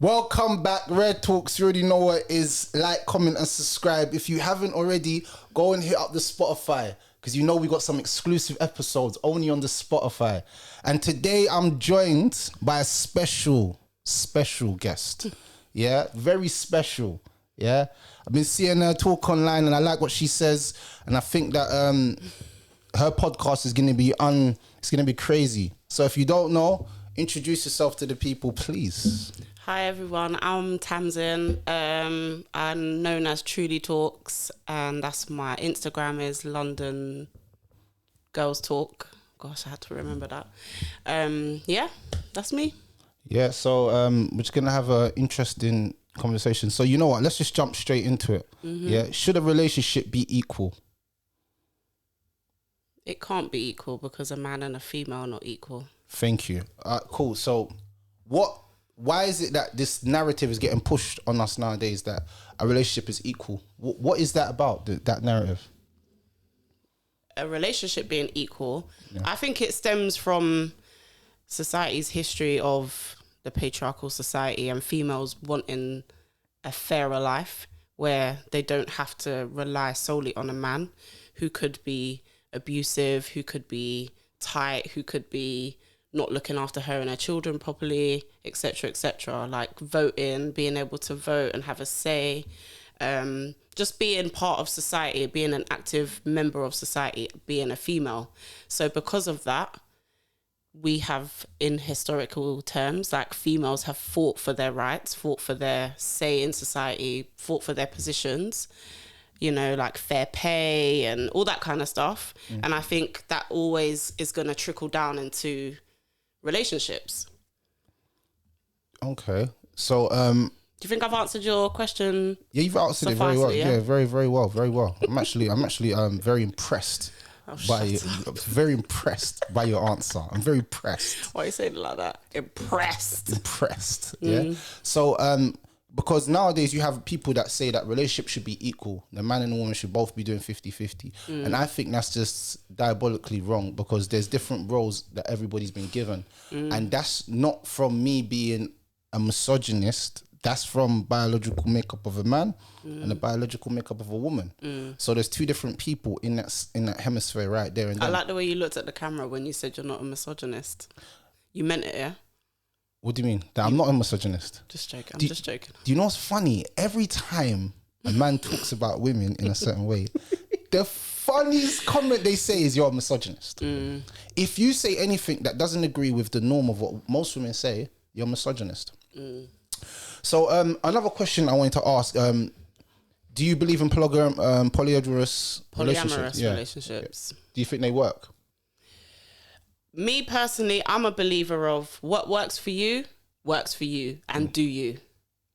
Welcome back, Red Talks. You already know what it is. Like, comment, and subscribe. If you haven't already, go and hit up the Spotify, because you know we got some exclusive episodes only on the Spotify. And today I'm joined by a special guest. Yeah, very special. Yeah, I've been seeing her talk online, and I like what she says. And I think that her podcast is going to be it's going to be crazy. So if you don't know, introduce yourself to the people, please. Hi everyone, I'm Tamsin. I'm known as Truly Talks, and that's my Instagram is London Girls Talk. Gosh, I had to remember that. Yeah, that's me. Yeah, so we're just gonna have an interesting conversation. So you know what? Let's just jump straight into it. Mm-hmm. Yeah, should a relationship be equal? It can't be equal because a man and a female are not equal. Thank you. Cool. So, why is it that this narrative is getting pushed on us nowadays that a relationship is equal? What is that about, that narrative? A relationship being equal, yeah. I think it stems from society's history of the patriarchal society and females wanting a fairer life where they don't have to rely solely on a man who could be abusive, who could be tight, who could be not looking after her and her children properly, etc., etc. Like voting, being able to vote and have a say, just being part of society, being an active member of society, being a female. So because of that, we have, in historical terms, like females have fought for their rights, fought for their say in society, fought for their positions, you know, like fair pay and all that kind of stuff. Mm. And I think that always is going to trickle down into relationships. Okay. So do you think I've answered your question? Yeah, you've answered it very well. Yeah, very, very well. Very well. I'm actually very impressed very impressed by your answer. I'm very impressed. Why are you saying it like that? Impressed. Yeah. So because nowadays you have people that say that relationships should be equal. The man and the woman should both be doing 50-50. And I think that's just diabolically wrong, because there's different roles that everybody's been given. And that's not from me being a misogynist. That's from biological makeup of a man and the biological makeup of a woman. So there's two different people in that hemisphere right there. And I like the way you looked at the camera when you said you're not a misogynist. You meant it, yeah? What do you mean? That I'm not a misogynist? Just joking. I'm just joking. Do you know what's funny? Every time a man talks about women in a certain way, the funniest comment they say is you're a misogynist. If you say anything that doesn't agree with the norm of what most women say, you're a misogynist. So another question I wanted to ask, do you believe in polyamorous relationships? Do you think they work? Me personally, I'm a believer of what works for you and do you.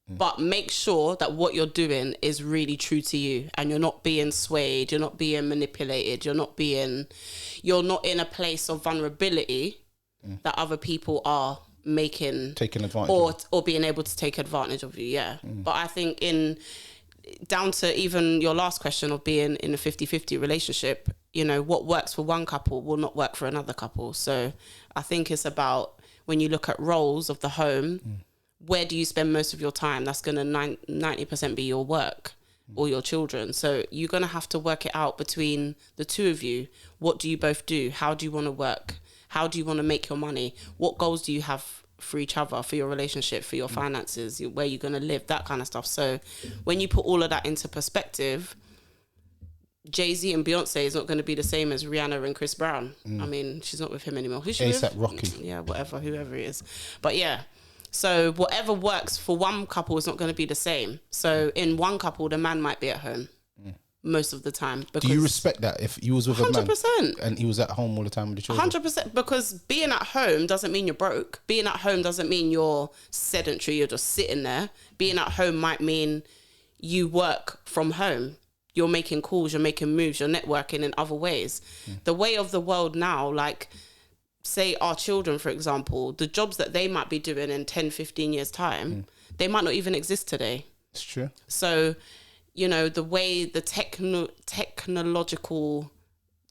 But make sure that what you're doing is really true to you and you're not being swayed, you're not being manipulated, you're not in a place of vulnerability that other people are taking advantage or being able to take advantage of you. But I think down to even your last question of being in a 50-50 relationship, you know, what works for one couple will not work for another couple. So I think it's about, when you look at roles of the home, where do you spend most of your time? That's going to 90% be your work or your children. So you're going to have to work it out between the two of you. What do you both do? How do you want to work? How do you want to make your money? What goals do you have for each other, for your relationship, for your finances, where you're going to live, that kind of stuff. So when you put all of that into perspective, Jay-Z and Beyonce is not going to be the same as Rihanna and Chris Brown. I mean, she's not with him anymore. Who's she A$AP with? Rocky. Yeah, whoever he is. But yeah, so whatever works for one couple is not going to be the same. So in one couple, the man might be at home most of the time. Do you respect that if you was with 100%. a man and he was at home all the time with the children? 100%, because being at home doesn't mean you're broke. Being at home doesn't mean you're sedentary, you're just sitting there. Being at home might mean you work from home. You're making calls, you're making moves, you're networking in other ways. The way of the world now, like, say our children, for example, the jobs that they might be doing in 10, 15 years' time, they might not even exist today. It's true. So, you know, the way the technological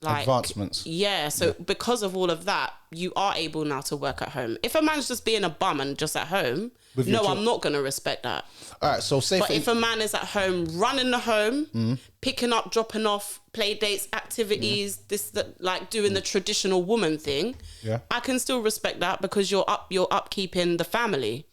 like advancements. Yeah, so because of all of that, you are able now to work at home. If a man's just being a bum and just at home, no, I'm not going to respect that. All right, so say but if a man is at home, running the home, picking up, dropping off, play dates, activities, like doing the traditional woman thing, I can still respect that because you're upkeeping the family.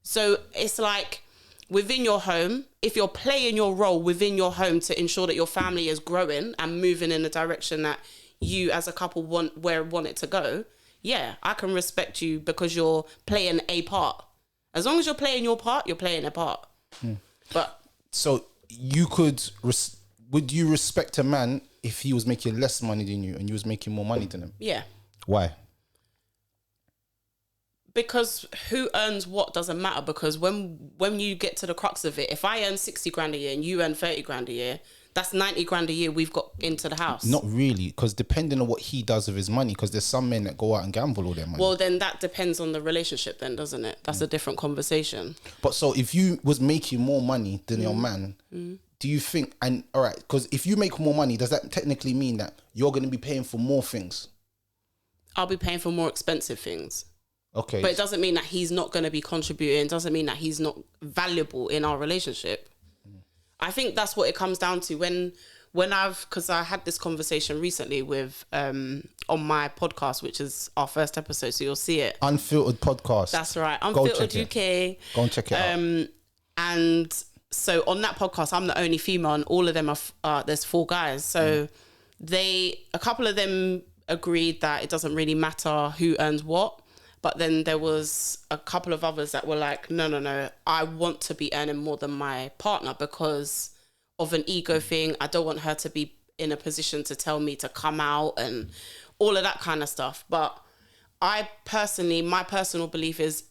So it's like within your home, if you're playing your role within your home to ensure that your family is growing and moving in the direction that you as a couple want it to go, I can respect you because you're playing a part. As long as you're playing your part, you're playing a part. But so you would you respect a man if he was making less money than you and you was making more money than him? Yeah. Why? Because who earns what doesn't matter. Because when you get to the crux of it, if I earn 60 grand a year and you earn 30 grand a year, that's 90 grand a year we've got into the house. Not really, because depending on what he does with his money, because there's some men that go out and gamble all their money. Well, then that depends on the relationship then, doesn't it? That's a different conversation. But so if you was making more money than your man, do you think, and all right, because if you make more money, does that technically mean that you're going to be paying for more things? I'll be paying for more expensive things. Okay. But it doesn't mean that he's not going to be contributing. It doesn't mean that he's not valuable in our relationship. I think that's what it comes down to because I had this conversation recently with on my podcast, which is our first episode, so you'll see it. Unfiltered podcast. That's right. Unfiltered UK. Go and check it out. And so on that podcast, I'm the only female, and all of them are there's 4 guys. So a couple of them agreed that it doesn't really matter who earns what. But then there was a couple of others that were like, no, I want to be earning more than my partner because of an ego thing. I don't want her to be in a position to tell me to come out and all of that kind of stuff. But my personal belief is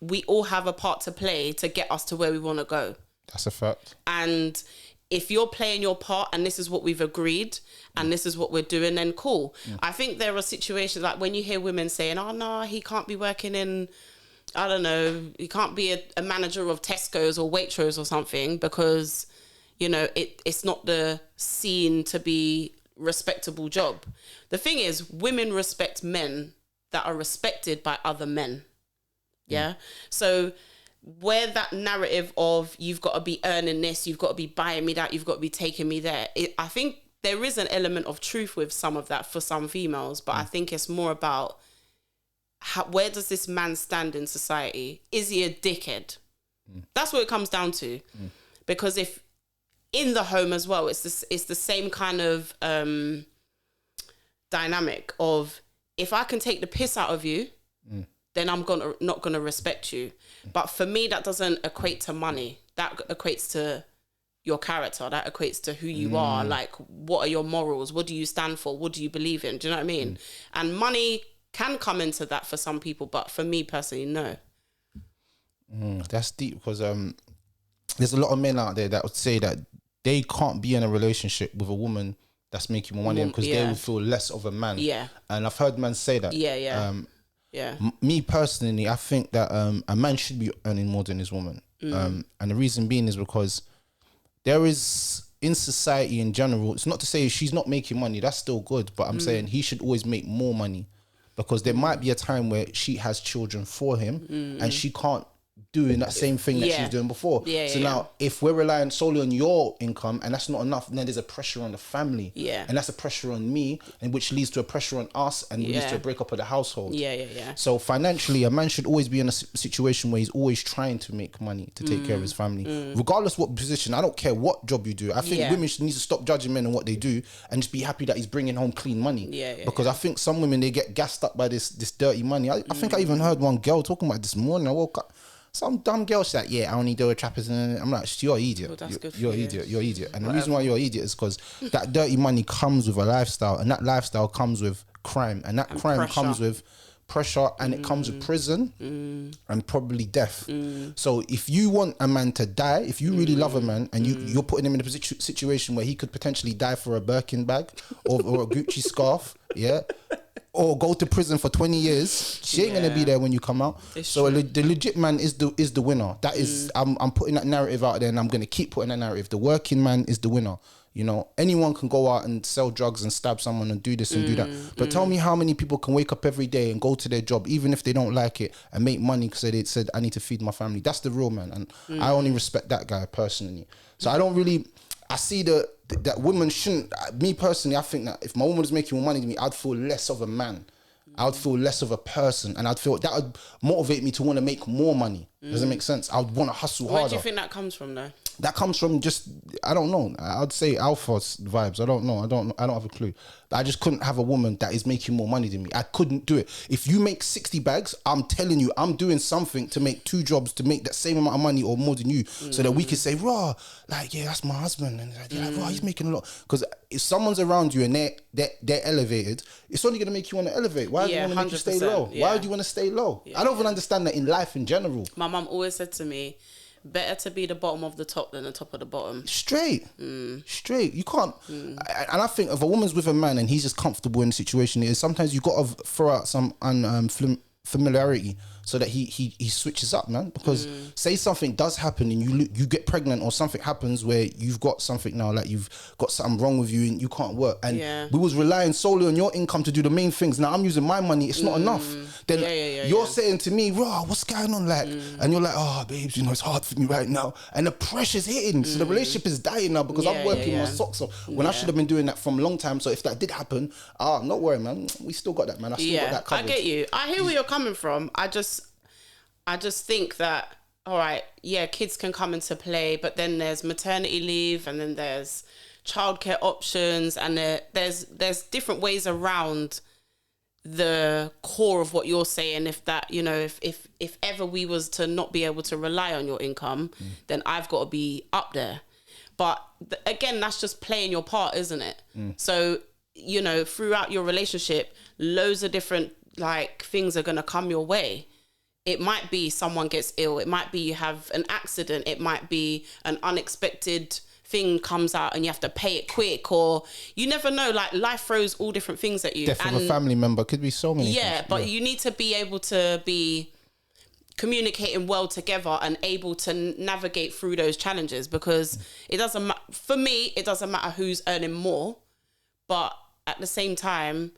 we all have a part to play to get us to where we want to go. That's a fact. And if you're playing your part and this is what we've agreed and this is what we're doing, then cool. I think there are situations like when you hear women saying, oh no, he can't be working in, I don't know, he can't be a manager of Tesco's or Waitrose or something because, you know, it's not the seen to be respectable job. The thing is, women respect men that are respected by other men. Yeah. So where that narrative of you've got to be earning this, you've got to be buying me that, you've got to be taking me there. I think there is an element of truth with some of that for some females, but I think it's more about where does this man stand in society? Is he a dickhead? That's what it comes down to. Because if in the home as well, it's the same kind of dynamic of if I can take the piss out of you, then I'm not gonna respect you. But for me, that doesn't equate to money. That equates to your character. That equates to who you are. Like, what are your morals? What do you stand for? What do you believe in? Do you know what I mean? And money can come into that for some people, but for me personally, no. That's deep because there's a lot of men out there that would say that they can't be in a relationship with a woman that's making more money because they would feel less of a man. Yeah. And I've heard men say that. Me personally, I think that a man should be earning more than his woman. And the reason being is because there is, in society in general, it's not to say she's not making money, that's still good, but I'm saying he should always make more money because there might be a time where she has children for him and she can't doing that same thing that she's doing before. Now, if we're relying solely on your income and that's not enough, then there's a pressure on the family. And that's a pressure on me, and which leads to a pressure on us and leads to a breakup of the household. So financially, a man should always be in a situation where he's always trying to make money to take care of his family. Regardless what position, I don't care what job you do. I think women need to stop judging men on what they do and just be happy that he's bringing home clean money. Because I think some women, they get gassed up by this dirty money. I think I even heard one girl talking about it this morning. I woke up, some dumb girl said, I only do a trappers. And I'm like, you're an idiot. Well, you're an idiot. You're an idiot. And the reason why you're an idiot is because that dirty money comes with a lifestyle, and that lifestyle comes with crime, and that crime pressure. Comes with pressure, and it comes with prison and probably death. So if you want a man to die, if you really love a man and you're putting him in a situation where he could potentially die for a Birkin bag or a Gucci scarf, or go to prison for 20 years, she ain't gonna be there when you come out. So the legit man is the winner. That is, I'm putting that narrative out there, and I'm gonna keep putting that narrative. The working man is the winner. You know, anyone can go out and sell drugs and stab someone and do this and do that. But tell me how many people can wake up every day and go to their job, even if they don't like it, and make money because they said, I need to feed my family. That's the real man. And I only respect that guy personally. So I don't really, I see that women shouldn't, me personally, I think that if my woman was making more money than me, I'd feel less of a man. I would feel less of a person, and I'd feel that would motivate me to want to make more money. Does it make sense? I would want to hustle harder. Where do you think that comes from, though? That comes from just, I don't know. I'd say alpha vibes. I don't know. I don't have a clue. I just couldn't have a woman that is making more money than me. I couldn't do it. If you make 60 bags, I'm telling you, I'm doing something to make 2 jobs to make that same amount of money or more than you, so that we can say, raw, like, yeah, that's my husband. And like, raw, he's making a lot. Because if someone's around you and they're elevated, it's only going to make you want to elevate. Why do you want to make you stay low? Yeah. Why do you want to stay low? I don't even understand that in life in general. My mum always said to me, better to be the bottom of the top than the top of the bottom. Straight. You can't. And I think if a woman's with a man and he's just comfortable in the situation, it is sometimes you got to throw out some familiarity so that he switches up, man. Because say something does happen and you get pregnant, or something happens where you've got something now, like you've got something wrong with you and you can't work, and we was relying solely on your income to do the main things. Now I'm using my money, it's not enough. Then you're saying to me, raw, what's going on, like? And you're like, oh, babes, you know, it's hard for me right now, and the pressure's hitting, so the relationship is dying now because I'm working my socks off when I should have been doing that from a long time. So if that did happen, not worry, man, we still got that, man. I still got that covered. I get you. I hear where you're coming from. I just think that, all right, yeah, kids can come into play, but then there's maternity leave, and then there's childcare options, and there's different ways around the core of what you're saying. If that, you know, if ever we was to not be able to rely on your income, then I've got to be up there. But again, that's just playing your part, isn't it? So, you know, throughout your relationship, loads of different like things are going to come your way. It might be someone gets ill. It might be you have an accident. It might be an unexpected thing comes out and you have to pay it quick, or you never know. Like, life throws all different things at you. Death of a family member, could be so many things. But you need to be able to be communicating well together and able to navigate through those challenges, because it doesn't for me, it doesn't matter who's earning more, but at the same time,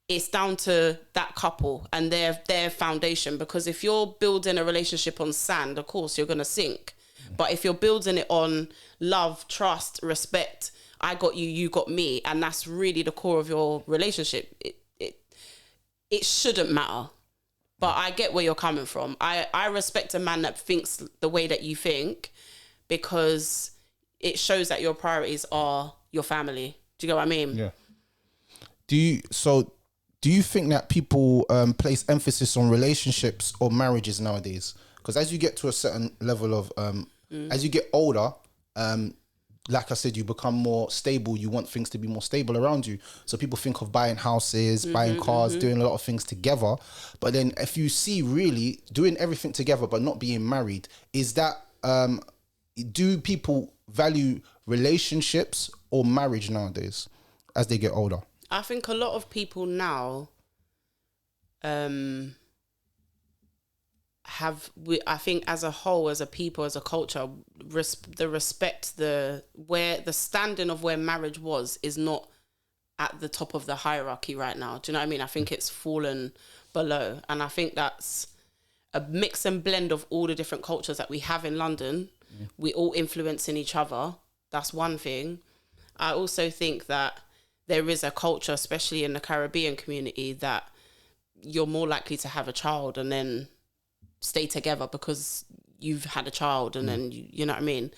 it's down to that couple and their foundation. Because if you're building a relationship on sand, of course you're going to sink. But if you're building it on love, trust, respect, I got you, you got me, and that's really the core of your relationship, it shouldn't matter. But I get where you're coming from. I respect a man that thinks the way that you think, because it shows that your priorities are your family. Do you get what I mean? Yeah. Do you think that people place emphasis on relationships or marriages nowadays? Because as you get to a certain level of, as you get older, like I said, you become more stable. You want things to be more stable around you. So people think of buying houses, buying cars, doing a lot of things together. But then if you see really doing everything together but not being married, is that, do people value relationships or marriage nowadays as they get older? I think a lot of people now I think as a whole, as a people, as a culture, the standing of where marriage was is not at the top of the hierarchy right now. Do you know what I mean? I think it's fallen below. And I think that's a mix and blend of all the different cultures that we have in London. We all influencing each other. That's one thing. I also think that there is a culture, especially in the Caribbean community, that you're more likely to have a child and then stay together because you've had a child, and then you know what I mean.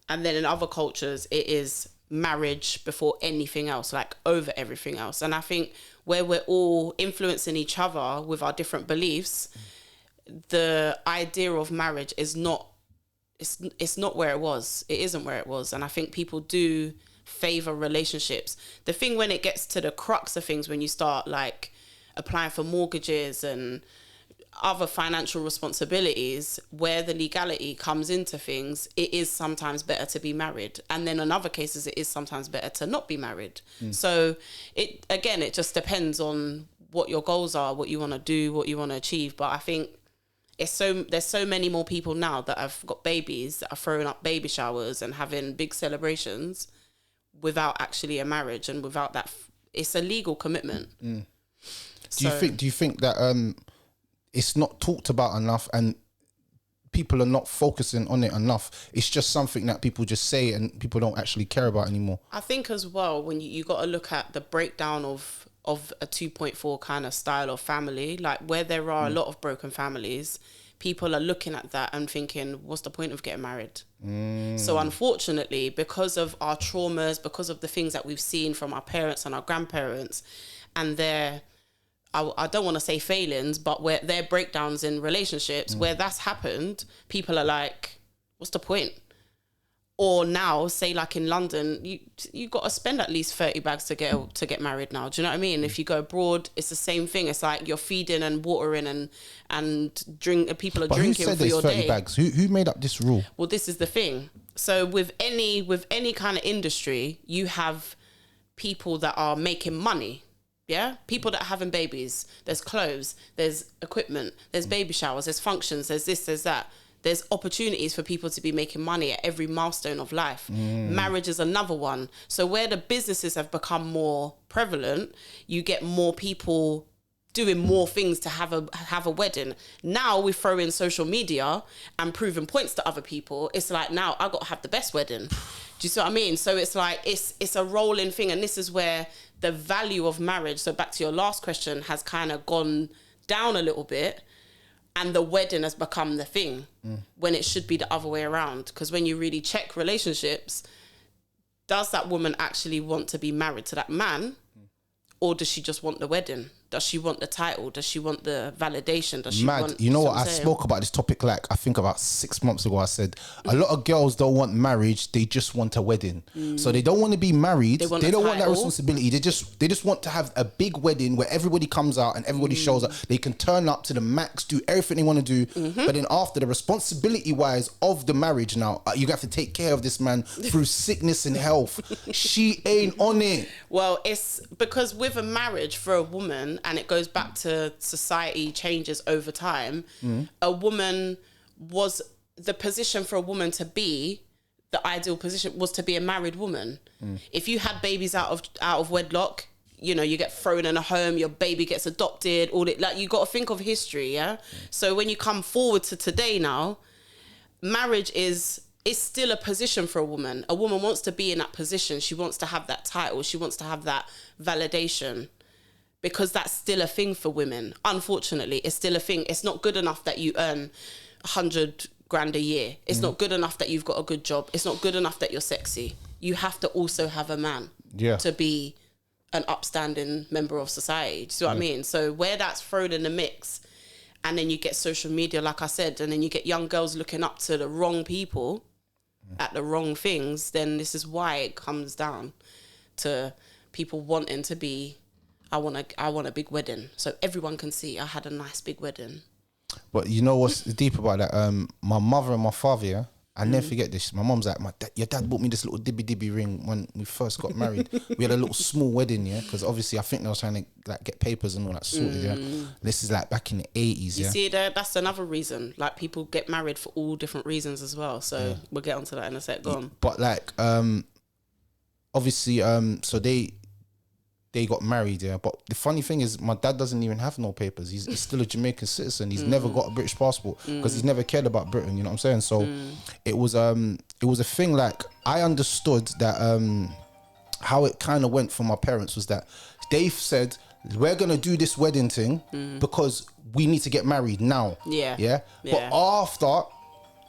And then in other cultures, it is marriage before anything else, like over everything else. And I think where we're all influencing each other with our different beliefs, the idea of marriage is not, it's not where it was. It isn't where it was. And I think people do favor relationships. The thing when it gets to the crux of things, when you start like applying for mortgages and other financial responsibilities, where the legality comes into things, it is sometimes better to be married. And then in other cases, it is sometimes better to not be married. So it just depends on what your goals are, what you want to do, what you want to achieve. But I think there's so many more people now that have got babies, that are throwing up baby showers and having big celebrations without actually a marriage and without that. It's a legal commitment. Do you think that it's not talked about enough and people are not focusing on it enough? It's just something that people just say and people don't actually care about anymore. I think as well, when you got to look at the breakdown of a 2.4 kind of style of family, like where there are a lot of broken families, people are looking at that and thinking, what's the point of getting married? So unfortunately, because of our traumas, because of the things that we've seen from our parents and our grandparents and their, I don't want to say failings, but where their breakdowns in relationships, where that's happened, people are like, what's the point? Or now, say like in London, you got to spend at least 30 bags to get married now. Do you know what I mean? If you go abroad, it's the same thing. It's like you're feeding and watering and drink. People are drinking for your day. Who said there's 30 bags? Who made up this rule? Well, this is the thing. So with any kind of industry, you have people that are making money. Yeah, people that are having babies. There's clothes, there's equipment, there's baby showers, there's functions, there's this, there's that. There's opportunities for people to be making money at every milestone of life. Marriage is another one. So where the businesses have become more prevalent, you get more people doing more things to have a wedding. Now we throw in social media and proving points to other people. It's like, now I got to have the best wedding. Do you see what I mean? So it's like, it's a rolling thing. And this is where the value of marriage, so back to your last question, has kind of gone down a little bit. And the wedding has become the thing when it should be the other way around. Because when you really check relationships, does that woman actually want to be married to that man? Or does she just want the wedding? Does she want the title? Does she want the validation? Does she want... You know what? I spoke about this topic like, I think about 6 months ago. I said, a lot of girls don't want marriage. They just want a wedding. So they don't want to be married. They don't want that responsibility. They just want to have a big wedding where everybody comes out and everybody shows up. They can turn up to the max, do everything they want to do. But then after, the responsibility wise of the marriage now, you have to take care of this man through sickness and health. She ain't on it. Well, it's because with a marriage for a woman, and it goes back to society changes over time, a woman was, the position for a woman to be, the ideal position was to be a married woman. If you had babies out of wedlock, you know, you get thrown in a home, your baby gets adopted, all it, like, you got to think of history, yeah? So when you come forward to today now, marriage is still a position for a woman. A woman wants to be in that position. She wants to have that title. She wants to have that validation. Because that's still a thing for women. Unfortunately, it's still a thing. It's not good enough that you earn 100 grand a year. It's not good enough that you've got a good job. It's not good enough that you're sexy. You have to also have a man to be an upstanding member of society. Do you see what I mean? So where that's thrown in the mix, and then you get social media, like I said, and then you get young girls looking up to the wrong people at the wrong things, then this is why it comes down to people wanting to be, I want a big wedding so everyone can see I had a nice big wedding. But you know what's deep about that? My mother and my father, yeah, I never forget this. My mom's like, your dad bought me this little dibby ring when we first got married. We had a little small wedding, yeah, because obviously I think they was trying to like get papers and all that sorted, yeah. This is like back in the 80s, yeah. You see, that's another reason. Like, people get married for all different reasons as well. So we'll get onto that in a sec. Go on. But like, obviously, so they got married, yeah. But the funny thing is, my dad doesn't even have no papers. He's still a Jamaican citizen. He's never got a British passport because he's never cared about Britain. You know what I'm saying? So it was a thing. Like, I understood that how it kind of went for my parents was that they said, we're gonna do this wedding thing because we need to get married now. Yeah. But after,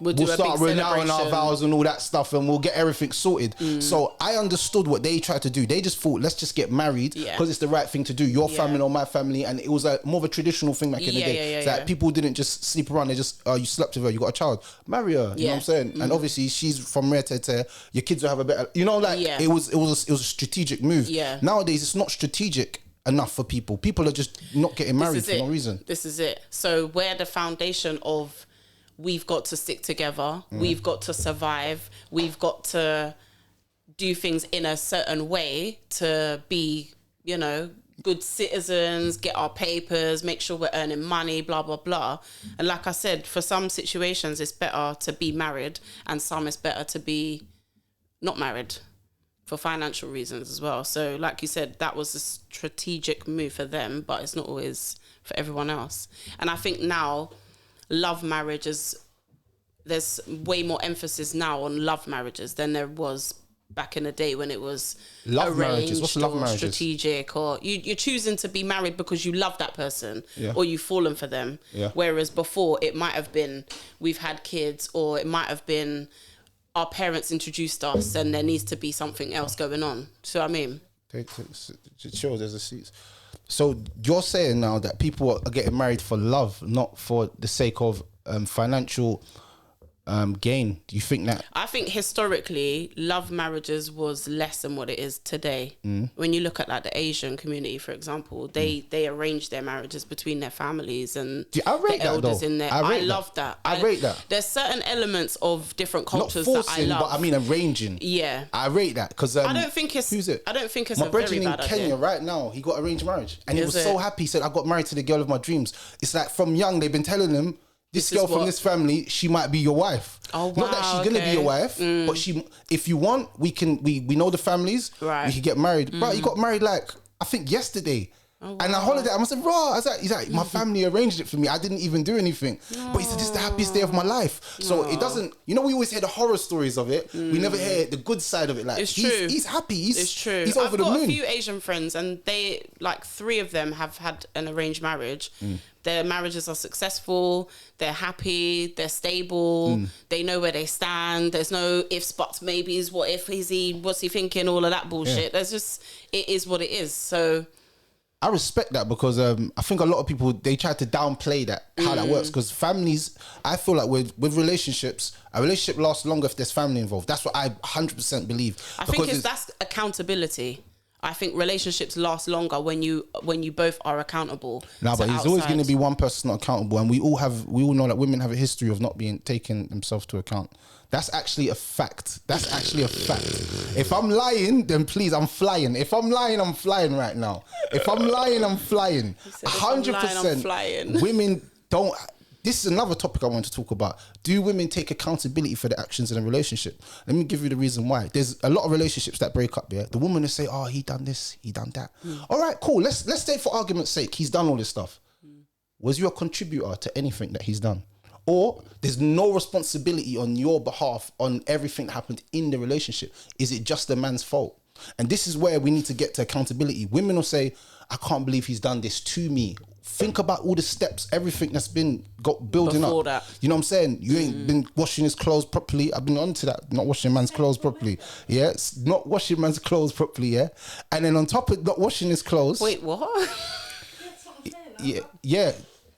we'll start renouncing our vows and all that stuff, and we'll get everything sorted. So I understood what they tried to do. They just thought, let's just get married because it's the right thing to do. Your family or my family, and it was more of a traditional thing back in the day. It's like people didn't just sleep around. They just, you slept with her, you got a child, marry her. You know what I'm saying? And obviously she's from rare to your kids will have a better. You know, like it was a strategic move. Nowadays it's not strategic enough for people. People are just not getting married for no reason. This is it. So where the foundation of we've got to stick together, we've got to survive, we've got to do things in a certain way to be, you know, good citizens, get our papers, make sure we're earning money, blah, blah, blah. And like I said, for some situations, it's better to be married, and some it's better to be not married. for financial reasons as well. So like you said, that was a strategic move for them, but it's not always for everyone else. And I think now love marriages, there's way more emphasis now on love marriages than there was back in the day when it was Love marriages. arranged What's love or marriages? strategic, or you're choosing to be married because you love that person, Yeah. or you've fallen for them. Yeah. Whereas before it might have been we've had kids, or it might have been our parents introduced us and there needs to be something else going on. So I mean, Chill, there's a seats. So you're saying now that people are getting married for love, not for the sake of financial gain. Do you think that? I think historically love marriages was less than what it is today. When you look at like the Asian community, for example, they arrange their marriages between their families and I rate the that, elders though. in there. I I rate love that. I rate that. There's certain elements of different Not cultures forcing, that I love. but I mean arranging. Yeah. I rate that because I don't think it's. who's it? I don't think it's My a very brethren in bad Kenya idea. right now, he got arranged marriage and he Is was so it? happy. He said, I got married to the girl of my dreams. It's like from young, they've been telling him, this This is girl from what- this family, she might be your wife. Oh, Not that wow, she's gonna be okay. your wife, but she, if you want, we know the families. Right. We can get married. But he got married like I think yesterday. Oh, And I holiday, I must say, raw. He's like, my family arranged it for me. I didn't even do anything. But he said, this is the happiest day of my life. So it doesn't, we always hear the horror stories of it. We never hear the good side of it. Like, It's true. He's happy. It's true. He's over I've the got moon. a few Asian friends, and they like 3 of them have had an arranged marriage. Their marriages are successful. They're happy. They're stable. They know where they stand. There's no ifs, buts, maybes. What if what's he thinking? All of that bullshit. There's just, it is what it is. So I respect that because I think a lot of people, they try to downplay that, how that works. Because families, I feel like with relationships, a relationship lasts longer if there's family involved. That's what I 100% believe. I think that's accountability. I think relationships last longer when you both are accountable. No, but to there's always outside. going to be one person not accountable, and we all know that women have a history of not being taking themselves to account. That's actually a fact. If I'm lying, then please, I'm flying. If I'm lying, I'm flying right now. If I'm lying, I'm flying. said, if I'm lying, I'm 100%. flying. Women don't. This is another topic I want to talk about. Do women take accountability for their actions in a relationship? Let me give you the reason why. There's a lot of relationships that break up. Yeah, the woman will say, "Oh, he done this, he done that." All right, cool. Let's say for argument's sake, he's done all this stuff. Was you a contributor to anything that he's done? Or there's no responsibility on your behalf on everything that happened in the relationship? Is it just the man's fault? And this is where we need to get to accountability. Women will say, I can't believe he's done this to me. Think about all the steps, everything that's been building Before up. that. You know what I'm saying? You ain't been washing his clothes properly. I've been on to that. Not washing man's clothes properly. Yeah. It's not washing man's clothes properly. Yeah. And then on top of not washing his clothes. Wait, what? Yeah.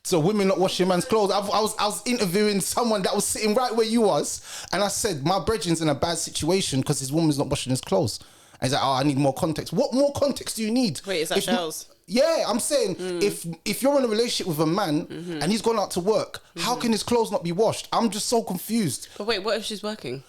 So women not washing man's clothes. I was interviewing someone that was sitting right where you was, and I said my brethren's in a bad situation because his woman's not washing his clothes. And he's like, oh, I need more context. What more context do you need? Wait, is that If not- Shells? Yeah, I'm saying if you're in a relationship with a man and he's gone out to work, how can his clothes not be washed? I'm just so confused. But wait, what if she's working?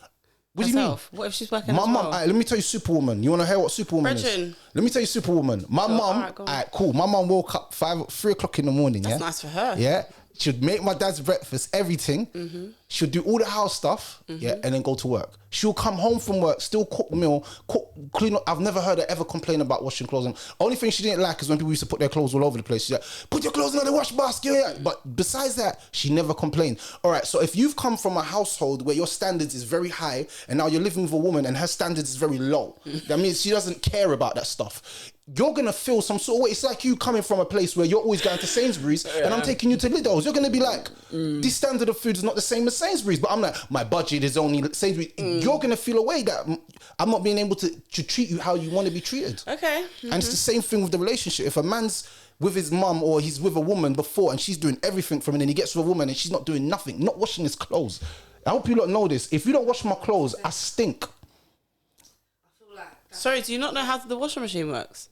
What do you mean? herself? What if she's working My as mum, well? alright, let me tell you Superwoman. You want to hear what Superwoman Brethren. is? Let me tell you Superwoman. My mum, alright, go on. alright, cool. My mum woke up 3 o'clock in the morning. That's yeah? nice for her. Yeah. She'd make my dad's breakfast, everything. She'll do all the house stuff, yeah, and then go to work. She'll come home from work, still cook meal, clean up. I've never heard her ever complain about washing clothes. And only thing she didn't like is when people used to put their clothes all over the place. She's like, put your clothes in the wash basket. Yeah. But besides that, she never complained. All right, so if you've come from a household where your standards is very high and now you're living with a woman and her standards is very low, that means she doesn't care about that stuff. You're going to feel some sort of way. It's like you coming from a place where you're always going to Sainsbury's and I'm taking you to Lidl's. You're going to be like, this standard of food is not the same as Sainsbury's. But I'm like, my budget is only Sainsbury's. You're going to feel a way that I'm not being able to treat you how you want to be treated. Okay. And it's the same thing with the relationship. If a man's with his mum or he's with a woman before and she's doing everything for him and then he gets with a woman and she's not doing nothing, not washing his clothes. I hope you lot know this. If you don't wash my clothes, I stink. Sorry, do you not know how the washing machine works?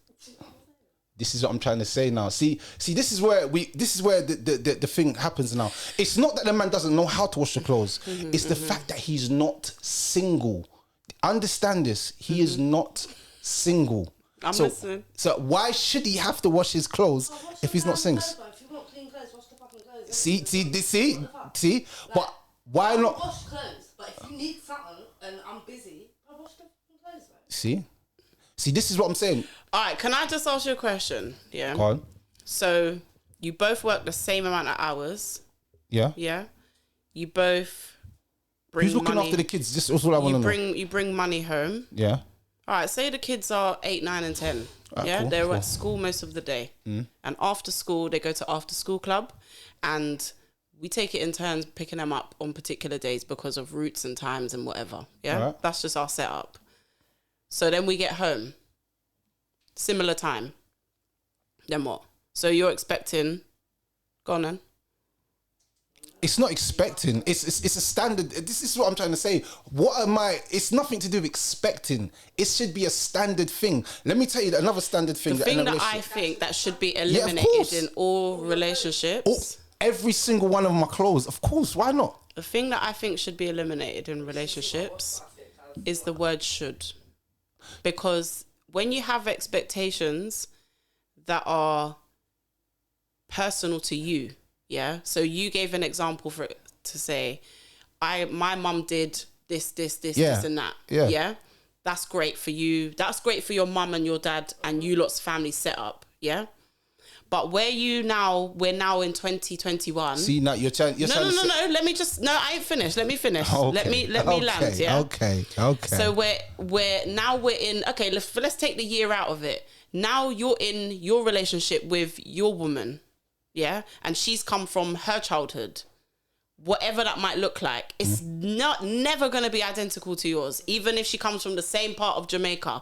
This is what I'm trying to say now. See, this is where the thing happens now. It's not that the man doesn't know how to wash the clothes. It's the fact that he's not single. Understand this. He is not single. I'm listening. So why should he have to wash his clothes if he's not single? If you want clean clothes, wash the fucking clothes. See? But why not? Wash clothes, but if you need something and I'm busy, I wash the fucking clothes, man. See? See, this is what I'm saying. All right, can I just ask you a question? Yeah. Go on. So you both work the same amount of hours. Yeah. Yeah. You both bring Who's looking money. after the kids? This is all I want to know. You bring money home. Yeah. All right, say the kids are 8, 9, and 10. Yeah, cool, they're cool. at school most of the day. And after school, they go to after school club. And we take it in turns picking them up on particular days because of routes and times and whatever. Yeah, Right. that's just our setup. So then we get home, similar time. Then what? So you're expecting, go on then. It's not expecting. It's a standard. This is what I'm trying to say. What am I? It's nothing to do with expecting. It should be a standard thing. Let me tell you another standard thing. The thing that I think that should be eliminated course. in all relationships. Every single one of my clothes. Of course. Why not? The thing that I think should be eliminated in relationships is the word should. Because when you have expectations that are personal to you, yeah. So you gave an example for it to say, my mum did this, and that. Yeah. Yeah. That's great for you. That's great for your mum and your dad and you lot's family setup. Yeah. But we're now in 2021. See, now you're trying. No. Let me just. No, I ain't finished. Let me finish. Okay. Let me land. Yeah. Okay. So we're in. Okay, let's take the year out of it. Now you're in your relationship with your woman, yeah, and she's come from her childhood, whatever that might look like. It's never going to be identical to yours, even if she comes from the same part of Jamaica.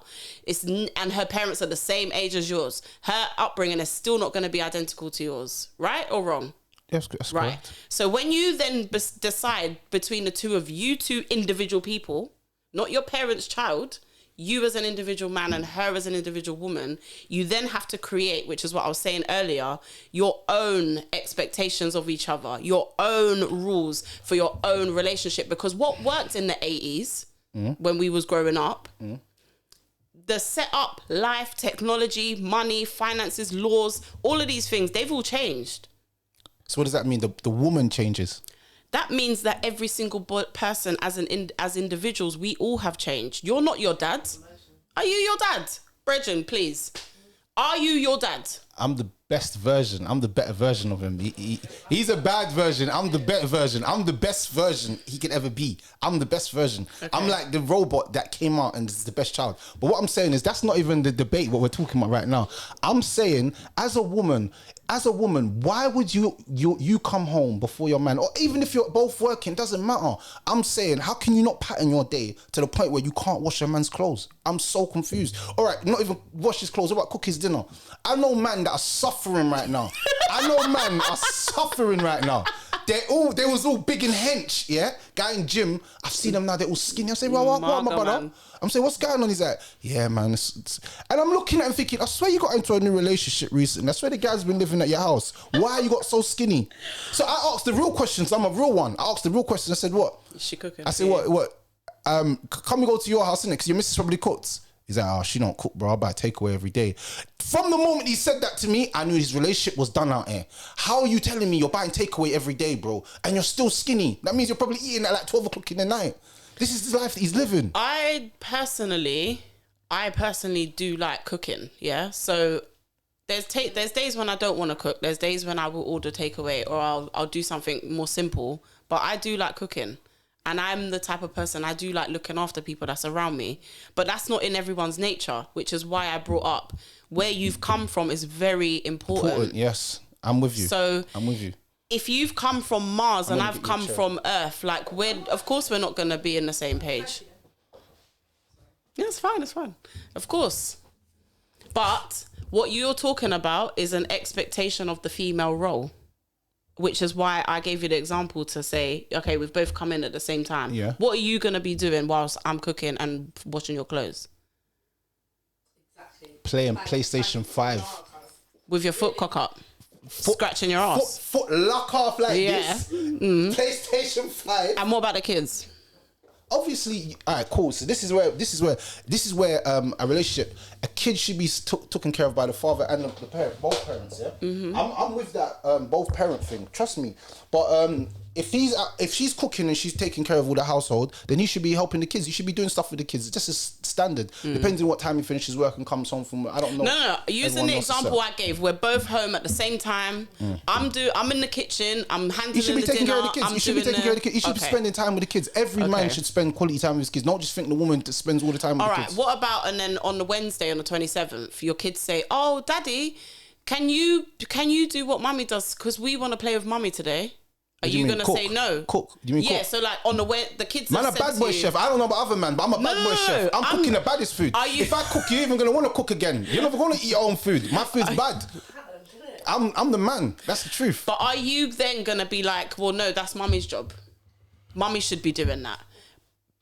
And her parents are the same age as yours. Her upbringing is still not going to be identical to yours, right or wrong? Yes, that's Right. correct. So when you then decide between the two of you two individual people, not your parents' child, you as an individual man and her as an individual woman, you then have to create, which is what I was saying earlier, your own expectations of each other, your own rules for your own relationship. Because what worked in the 80s when we was growing up, the setup, life, technology, money, finances, laws, all of these things, they've all changed. So what does that mean? The woman changes. That means that every single person as individuals, we all have changed. You're not your dad. Are you your dad? Brethren, please. Are you your dad? I'm the best version. I'm the better version of him. He's a bad version. I'm the better version. I'm the best version he could ever be. I'm the best version. Okay. I'm like the robot that came out and is the best child. But what I'm saying is that's not even the debate what we're talking about right now. I'm saying as a woman, why would you come home before your man? Or even if you're both working, doesn't matter. I'm saying, how can you not pattern your day to the point where you can't wash your man's clothes? I'm so confused. All right, not even wash his clothes. What about cook his dinner? I know men that are suffering right now. They was all big and hench, yeah? Guy in gym, I've seen them now, they're all skinny. I say, what my brother? Man. I'm saying, what's going on? He's like, yeah, man. And I'm looking at him thinking, I swear you got into a new relationship recently. I swear the guy's been living at your house. Why you got so skinny? So I asked the real questions. I'm a real one. I asked the real question. I said, what? Is she cooking? I said, what? Can we go to your house, innit? Because your missus probably cooks. He's like, oh, she don't cook, bro. I buy takeaway every day. From the moment he said that to me, I knew his relationship was done out here. How are you telling me you're buying takeaway every day, bro? And you're still skinny? That means you're probably eating at like 12 o'clock in the night. This is the life that he's living. I personally do like cooking, yeah? So there's days when I don't want to cook. There's days when I will order takeaway or I'll do something more simple. But I do like cooking. And I'm the type of person, I do like looking after people that's around me. But that's not in everyone's nature, which is why I brought up where you've come from is very important. Yes, I'm with you. So I'm with you. If you've come from Mars and I've come from Earth, like of course we're not going to be in the same page. Yeah, it's fine. Of course. But what you're talking about is an expectation of the female role. Which is why I gave you the example to say, okay, we've both come in at the same time. Yeah. What are you going to be doing whilst I'm cooking and washing your clothes? Exactly. Playing PlayStation 5. With your foot cock up. Scratching your ass. Foot lock off like this. PlayStation 5. And what about the kids? Obviously, all right, cool. So this is where a relationship, a kid should be taken care of by the father and the parent, both parents. Yeah, I'm with that both parent thing. Trust me. But if she's cooking and she's taking care of all the household, then he should be helping the kids. He should be doing stuff with the kids. It's just a standard. Depending on what time he finishes work and comes home from. I don't know. No. Using the example I gave, we're both home at the same time. I'm in the kitchen. I'm handling You should be the taking dinner. care of the kids. You should be taking care of the kids. You should be spending time with the kids. Every man should spend quality time with his kids. Don't just think the woman spends all the time with the kids. All right. What about, and then on the Wednesday, on the 27th, your kids say, "Oh, Daddy, can you do what Mummy does? Because we want to play with Mummy today." Are you gonna say no? Cook? Do you mean cook? Yeah, so like on the way, the kids. Man, a bad boy chef. I don't know about other man, but I'm a bad boy chef. I'm cooking the baddest food. If I cook, you're even gonna want to cook again. You're never gonna eat your own food. My food's bad. I'm the man. That's the truth. But are you then gonna be like, well, no, that's Mummy's job. Mummy should be doing that.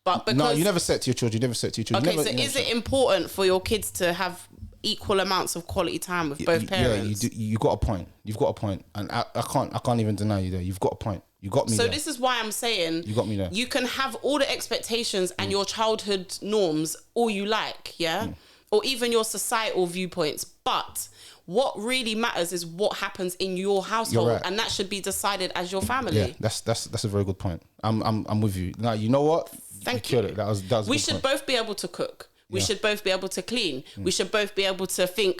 But because no, you never say it to your children. You never say it to your children. Okay, so is it important for your kids to have equal amounts of quality time with both parents? Yeah, you got a point. You've got a point, and I can't even deny you there. You've got a point. You got me. So there. this is why I'm saying you got me there. You can have all the expectations and your childhood norms all you like, yeah, or even your societal viewpoints, but what really matters is what happens in your household, right. and that should be decided as your family. Yeah, that's a very good point. I'm with you. Now you know what? Thank you. That was we should both be able to cook. We should both be able to clean. We should both be able to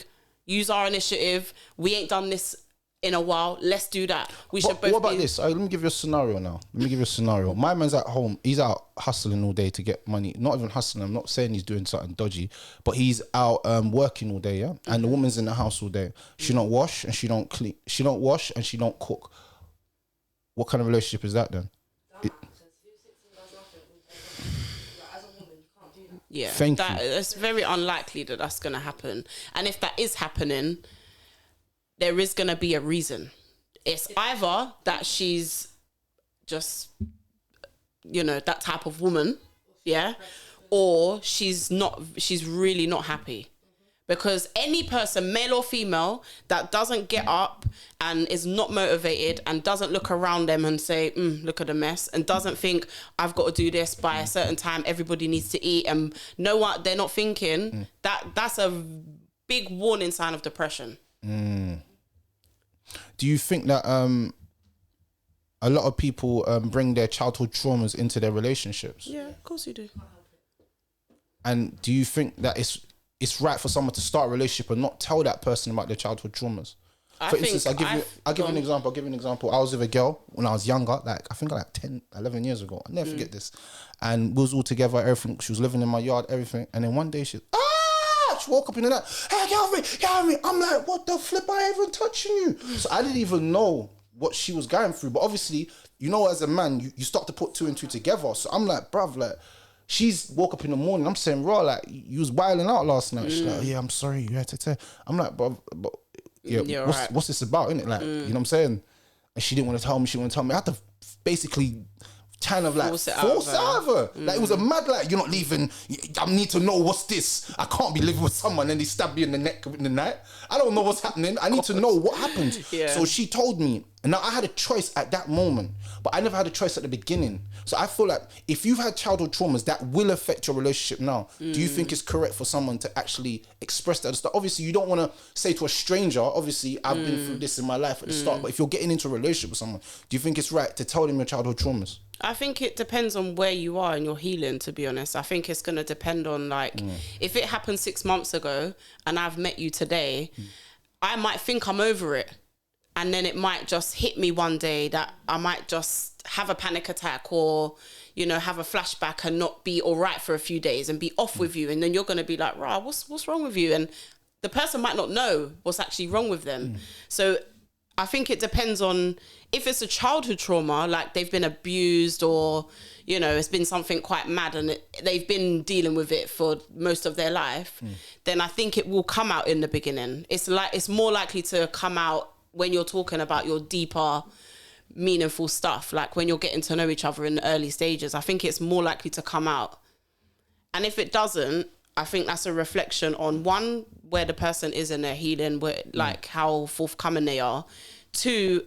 use our initiative. We ain't done this in a while. Let's do that. We should both. What about this? Let me give you a scenario now. My man's at home. He's out hustling all day to get money. Not even hustling. I'm not saying he's doing something dodgy, but he's out working all day. Yeah, and the woman's in the house all day. She don't wash and she don't clean. She don't wash and she don't cook. What kind of relationship is that then? Yeah, it's very unlikely that that's going to happen. And if that is happening, there is going to be a reason. It's either that she's just, that type of woman, yeah, or she's really not happy. Because any person, male or female, that doesn't get up and is not motivated and doesn't look around them and say, look at the mess, and doesn't think, I've got to do this by a certain time, everybody needs to eat, and know what they're not thinking, that's a big warning sign of depression. Do you think that a lot of people bring their childhood traumas into their relationships? Yeah, of course you do. And do you think that it's right for someone to start a relationship and not tell that person about their childhood traumas? For instance, I'll give you an example. I was with a girl when I was younger, I think 10, 11 years ago. I'll never forget this. And we was all together, everything. She was living in my yard, everything. And then one day she woke up in the night, hey, get off me. I'm like, what the flip, I ain't even touching you. So I didn't even know what she was going through. But obviously, as a man, you start to put two and two together. So I'm like, bruv, she's woke up in the morning. I'm saying, raw, you was wilding out last night. She's like, yeah, I'm sorry. You had to tell. I'm like, but yeah, what's this about, innit? You know what I'm saying? And she didn't want to tell me. I had to basically kind of force it out of her. It was a mad, you're not leaving. I need to know what's this. I can't be living with someone and they stab me in the neck in the night. I don't know what's happening. I need to know what happened. Yeah. So she told me, and now I had a choice at that moment, but I never had a choice at the beginning. So I feel like if you've had childhood traumas, that will affect your relationship now. Do you think it's correct for someone to actually express that at the start? Obviously, you don't want to say to a stranger, obviously, I've been through this in my life at the start, but if you're getting into a relationship with someone, do you think it's right to tell them your childhood traumas? I think it depends on where you are in your healing, to be honest. I think it's going to depend on, if it happened 6 months ago and I've met you today, I might think I'm over it. And then it might just hit me one day that I might just have a panic attack or, have a flashback and not be all right for a few days and be off with you. And then you're going to be like, rah, what's wrong with you? And the person might not know what's actually wrong with them. So I think it depends on if it's a childhood trauma, like they've been abused or, it's been something quite mad and they've been dealing with it for most of their life, then I think it will come out in the beginning. It's more likely to come out when you're talking about your deeper, meaningful stuff, like when you're getting to know each other in the early stages. I think it's more likely to come out. And if it doesn't, I think that's a reflection on, one, where the person is in their healing, how forthcoming they are. Two,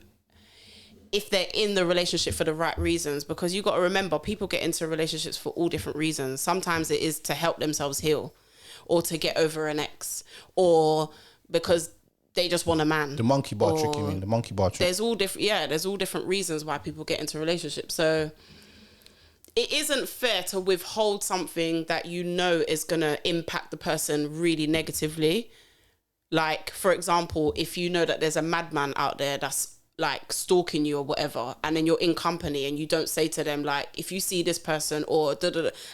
if they're in the relationship for the right reasons, because you got to remember, people get into relationships for all different reasons. Sometimes it is to help themselves heal or to get over an ex or because they just want a man. The monkey bar trick, you Or mean? The monkey bar trick. There's all different reasons why people get into relationships. So it isn't fair to withhold something that you know is going to impact the person really negatively. Like, for example, if you know that there's a madman out there that's like stalking you or whatever, and then you're in company and you don't say to them, like, if you see this person or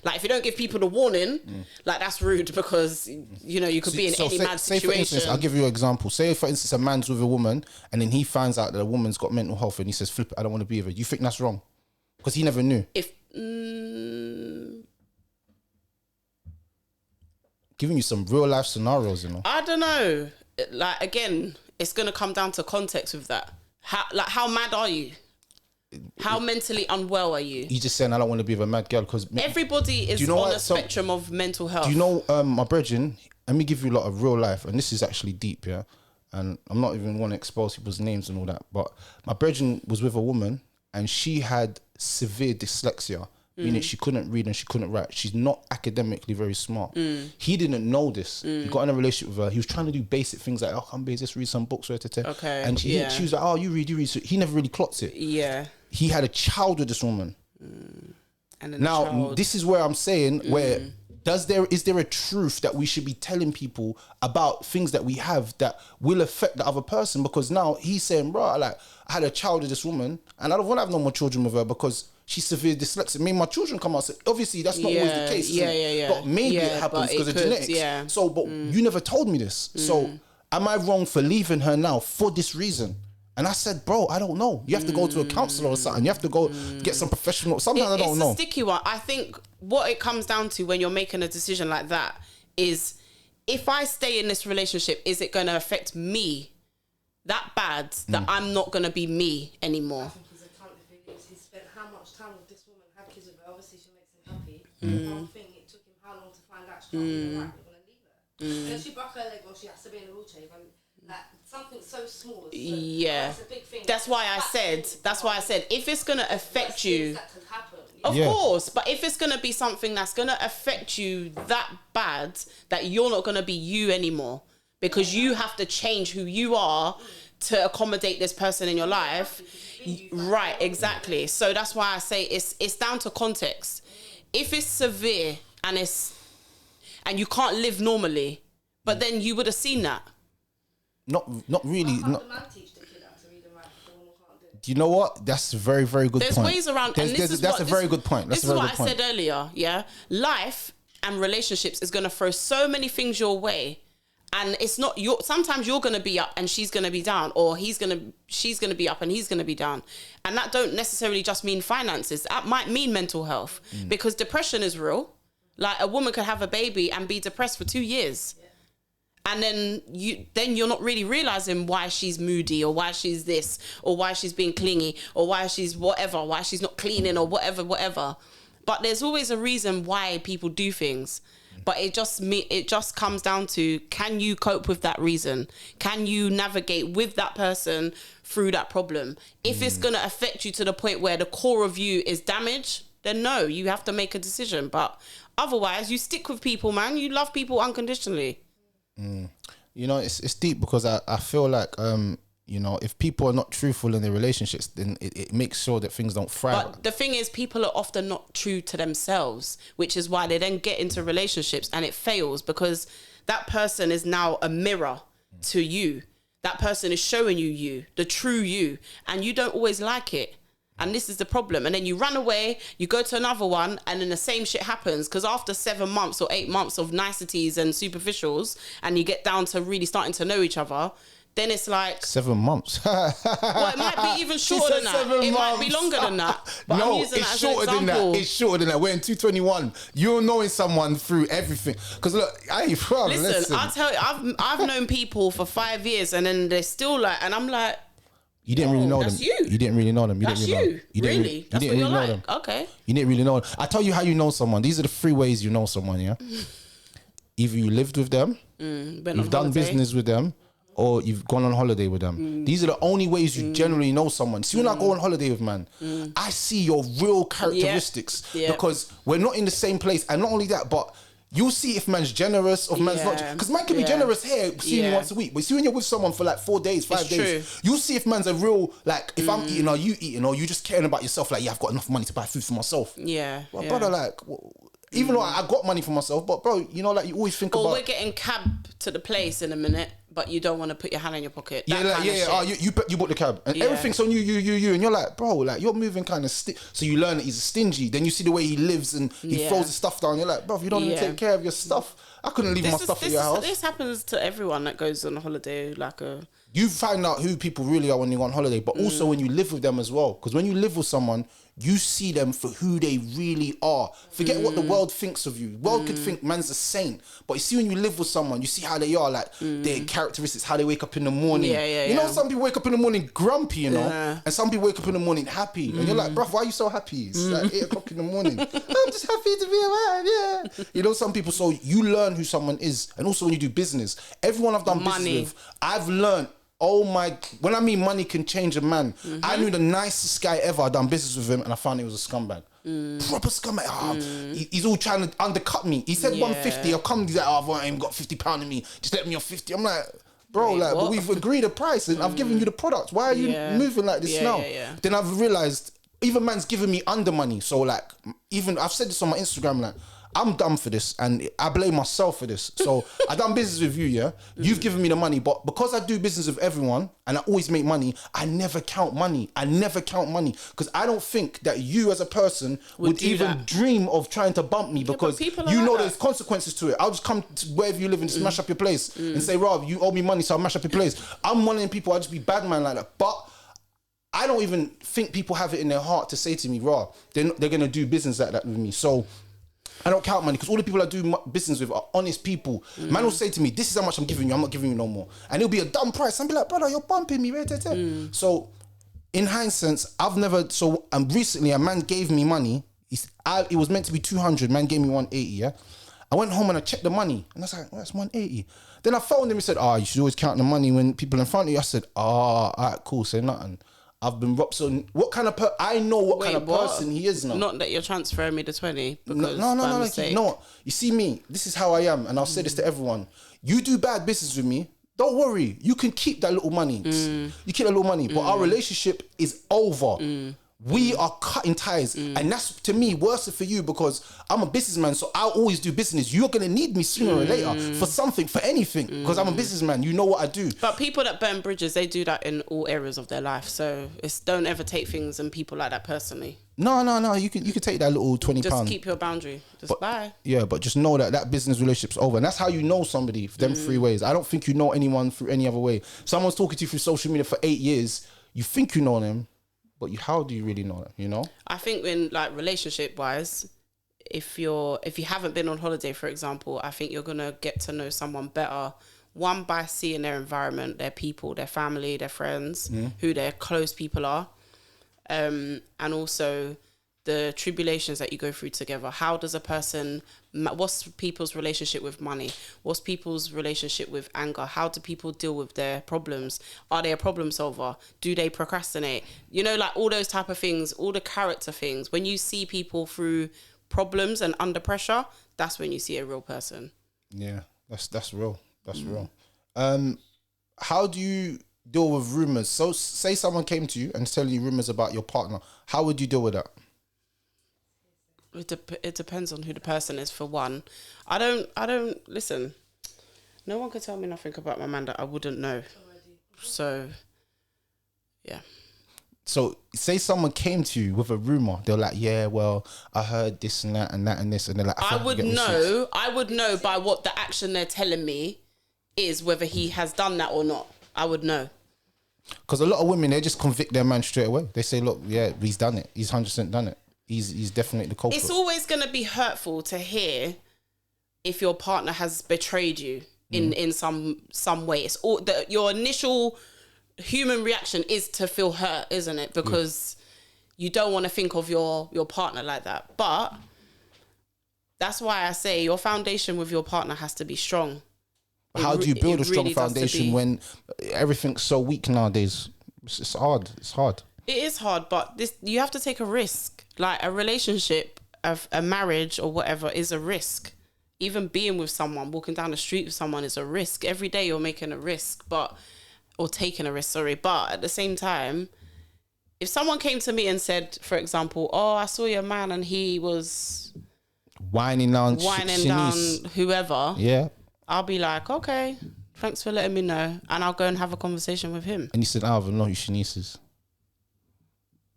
like, if you don't give people the warning, like, that's rude, because, you know, you could be in any mad say situation. for instance, I'll give you an example. Say, for instance, a man's with a woman and then he finds out that a woman's got mental health and he says, flip it, I don't want to be with her. You think that's wrong? Because he never knew. Giving you some real life scenarios, you know. I don't know. Like, again, it's going to come down to context with that. How mad are you? How mentally unwell are you? You just saying I don't want to be with a mad girl because everybody is on a spectrum of mental health. Do you know my brethren? Let me give you a lot of real life, and this is actually deep, yeah. And I'm not even want to expose people's names and all that, but my brethren was with a woman, and she had severe dyslexia, meaning she couldn't read and she couldn't write. She's not academically very smart. He didn't know this. He got in a relationship with her. He was trying to do basic things like, oh, come babe, just read some books. Okay. And she was like, oh, you read. So he never really clocked it. Yeah. He had a child with this woman. And then now, this is where I'm saying, where is there a truth that we should be telling people about things that we have that will affect the other person? Because now he's saying, bro, like, I had a child with this woman and I don't want to have no more children with her because she's severe dyslexic. Maybe my children come out and say, obviously that's not always the case. Yeah. But maybe it happens because of genetics. Yeah. So, but you never told me this. So am I wrong for leaving her now for this reason? And I said, bro, I don't know. You have to go to a counselor or something. You have to go get some professional. Sometimes I don't know. It's a sticky one. I think what it comes down to when you're making a decision like that is, if I stay in this relationship, is it going to affect me that bad that I'm not going to be me anymore? I think he's accounted for it. He spent how much time with this woman, had kids with her. Obviously, she makes him happy. One thing, it took him how long to find out she's right, we're going to leave her. And if she broke her leg or she has to be in a wheelchair, like something so small. It's a big thing. That's why I said, if it's going to affect you, that can happen. of course, but if it's going to be something that's going to affect you that bad that you're not going to be you anymore, because you have to change who you are to accommodate this person in your life. Right, exactly. So that's why I say it's down to context. If it's severe and you can't live normally, but then you would have seen that. Not really. How can't the man teach the kid how to read and write if the woman can't do it? Do you know what? That's a very, very good point. There's ways around, and that's a very good point. This is what I said earlier. Yeah, life and relationships is going to throw so many things your way, and it's not your. Sometimes you're going to be up and she's going to be down, or she's going to be up and he's going to be down, and that don't necessarily just mean finances. That might mean mental health, because depression is real. Like, a woman could have a baby and be depressed for 2 years. And then you're not really realizing why she's moody, or why she's this, or why she's being clingy, or why she's whatever, why she's not cleaning, or whatever. But there's always a reason why people do things. But it just comes down to, can you cope with that reason? Can you navigate with that person through that problem? If it's going to affect you to the point where the core of you is damaged, then no, you have to make a decision. But otherwise, you stick with people, man. You love people unconditionally. You know, it's deep, because I feel like you know, if people are not truthful in their relationships, then it makes sure that things don't thrive. But the thing is, people are often not true to themselves, which is why they then get into relationships and it fails, because that person is now a mirror to you. That person is showing you the true you, and you don't always like it. And this is the problem. And then you run away, you go to another one, and then the same shit happens. Because after 7 months or 8 months of niceties and superficials, and you get down to really starting to know each other, then it's like 7 months. Well, it might be even shorter than that. It might be longer than that. But no, I'm using it's that as shorter an than that. example. It's shorter than that. We're in 2021. You're knowing someone through everything. Because look, listen, I'll tell you, I've known people for 5 years, and then they're still like, and I'm like, you didn't really know them. That's you. You didn't really know them. That's you. Really? That's what you're like. Okay. You didn't really know them. I tell you how you know someone. These are the 3 ways you know someone, yeah? Either you lived with them, you've done business with them, or you've gone on holiday with them. These are the only ways you generally know someone. See, when I go on holiday with man, I see your real characteristics, because we're not in the same place. And not only that, but You'll see if man's generous or man's not. Because man can be generous here, seeing you once a week. But see when you're with someone for like 4 days, 5 days, you'll see if man's a real, like, if I'm eating or you eating or you just caring about yourself, like, yeah, I've got enough money to buy food for myself. Yeah. Well, brother, like, even though I got money for myself, but bro, you know, like, you always think about... we're getting cab to the place in a minute, but you don't want to put your hand in your pocket. You bought the cab and everything's on you, and you're like, bro, like, you're moving kind of so you learn that he's stingy. Then you see the way he lives and he throws his stuff down. You're like, bro, you don't even take care of your stuff. I couldn't leave my stuff at your house. This happens to everyone that goes on a holiday, You find out who people really are when you go on holiday, but also when you live with them as well. Because when you live with someone, you see them for who they really are. Forget what the world thinks of you. World could think man's a saint, but you see when you live with someone, you see how they are, like their characteristics, how they wake up in the morning. You know, some people wake up in the morning grumpy, you know, and some people wake up in the morning happy, and you're like, bruv, why are you so happy? It's like 8 o'clock in the morning. I'm just happy to be alive. Yeah, you know, some people. So you learn who someone is, and also when you do business, everyone I've done business with, I've learned. Oh my, when I mean money can change a man. I knew the nicest guy ever. I done business with him and I found he was a scumbag. Proper scumbag. He's all trying to undercut me. He said 150. I'll come. He's like, oh, I've ain't got £50 in me. Just let me on 50. I'm like, bro, wait, like, but we've agreed a price and I've given you the product. Why are you moving like this now? Then I've realized even man's giving me under money. So like, even I've said this on my Instagram, like, I'm dumb for this and I blame myself for this. So I done business with you, yeah? You've given me the money, but because I do business with everyone and I always make money, I never count money. Because I don't think that you as a person would even dream of trying to bump me because you know there's consequences to it. I'll just come to wherever you live and just mash up your place and say, Rob, you owe me money, so I'll mash up your place. I'm one of them people, I'll just be bad man like that. But I don't even think people have it in their heart to say to me, Rob, they're going to do business like that with me. So I don't count money because all the people I do business with are honest people. Man will say to me, this is how much I'm giving you, I'm not giving you no more. And it'll be a dumb price. I'll be like, brother, you're bumping me. So in hindsight, recently a man gave me money. It was meant to be 200, man gave me 180, yeah? I went home and I checked the money and I was like, well, that's 180. Then I phoned him and said, you should always count the money when people in front of you. I said, all right, cool, say nothing. I've been robbed. So what kind of I know what kind of person he is now. Not that you're transferring me the 20. Because no. Like, you know what? You see me. This is how I am, and I'll say this to everyone. You do bad business with me. Don't worry. You can keep that little money. You keep that little money, but our relationship is over. We are cutting ties, and that's to me worse for you because I'm a businessman, so I'll always do business. You're gonna need me sooner or later for something, for anything, because I'm a businessman. You know what I do. But people that burn bridges, they do that in all areas of their life. So don't ever take things and people like that personally. No. You can take that little £20. Just keep your boundary. Bye. Yeah, but just know that business relationship's over, and that's how you know somebody. Them 3 ways. I don't think you know anyone through any other way. Someone's talking to you through social media for 8 years. You think you know them. But how do you really know that, you know? I think when, like, relationship-wise, if you haven't been on holiday, for example, I think you're going to get to know someone better, one, by seeing their environment, their people, their family, their friends, who their close people are, and also the tribulations that you go through together. How does a person... What's people's relationship with money? What's people's relationship with anger? How do people deal with their problems? Are they a problem solver? Do they procrastinate? You know, like all those type of things, all the character things. When you see people through problems and under pressure, that's when you see a real person. Yeah, that's real. That's real. How do you deal with rumors? So say someone came to you and telling you rumors about your partner. How would you deal with that? It depends on who the person is, for one. I don't listen. No one can tell me nothing about my man that I wouldn't know. So, yeah. So, say someone came to you with a rumor. They're like, yeah, well, I heard this and that and that and this. And they're like, I would know by what the action they're telling me is, whether he has done that or not. I would know. Because a lot of women, they just convict their man straight away. They say, look, yeah, he's done it. He's 100% done it. He's definitely the culprit. It's always going to be hurtful to hear if your partner has betrayed you in some way. It's all your initial human reaction is to feel hurt, isn't it? Because you don't want to think of your partner like that. But that's why I say your foundation with your partner has to be strong. How do you build a strong foundation when everything's so weak nowadays? It's hard. It's hard. It is hard, but you have to take a risk. Like a relationship, a marriage or whatever is a risk. even being with someone, walking down the street with someone is a risk. Every day you're making a risk, or taking a risk, sorry. But at the same time, if someone came to me and said, for example, oh, I saw your man and he was whining down whoever. Yeah. I'll be like, okay, thanks for letting me know. And I'll go and have a conversation with him. And he said, Alvin, no, you Shanice's.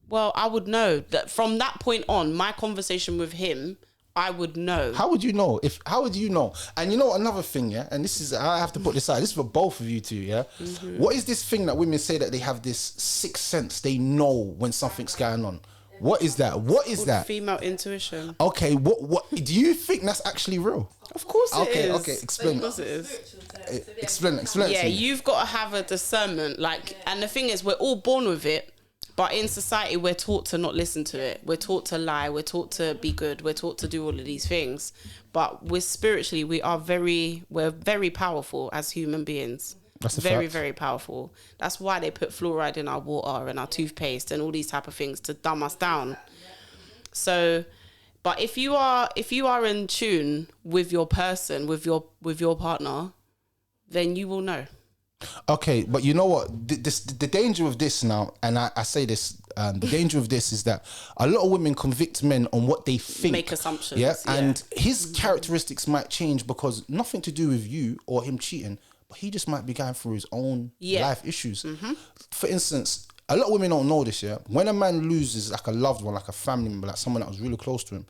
Well, I would know that from that point on, my conversation with him, I would know. How would you know? How would you know? And you know another thing, yeah? And this is, I have to put this out. This is for both of you two, yeah? Mm-hmm. What is this thing that women say that they have this sixth sense? They know when something's going on. What is that? What is that? Female intuition. Okay, what do you think that's actually real? Of course it is. Okay, explain. Of course it is. Explain Yeah, to me. you've got to have a discernment. And the thing is, we're all born with it, but in society, we're taught to not listen to it. We're taught to lie. We're taught to be good. We're taught to do all of these things. But we're very powerful as human beings. That's a very, fact. very powerful. That's why they put fluoride in our water and our toothpaste and all these type of things to dumb us down. So, but if you are in tune with your person, with your partner, then you will know. Okay, but you know what? The danger of this now, and I say this, the danger of this is that a lot of women convict men on what they think. Make assumptions. Yeah, and his characteristics might change because nothing to do with you or him cheating, but he just might be going through his own life issues. Mm-hmm. For instance, a lot of women don't know this, yeah? When a man loses like a loved one, like a family member, like someone that was really close to him,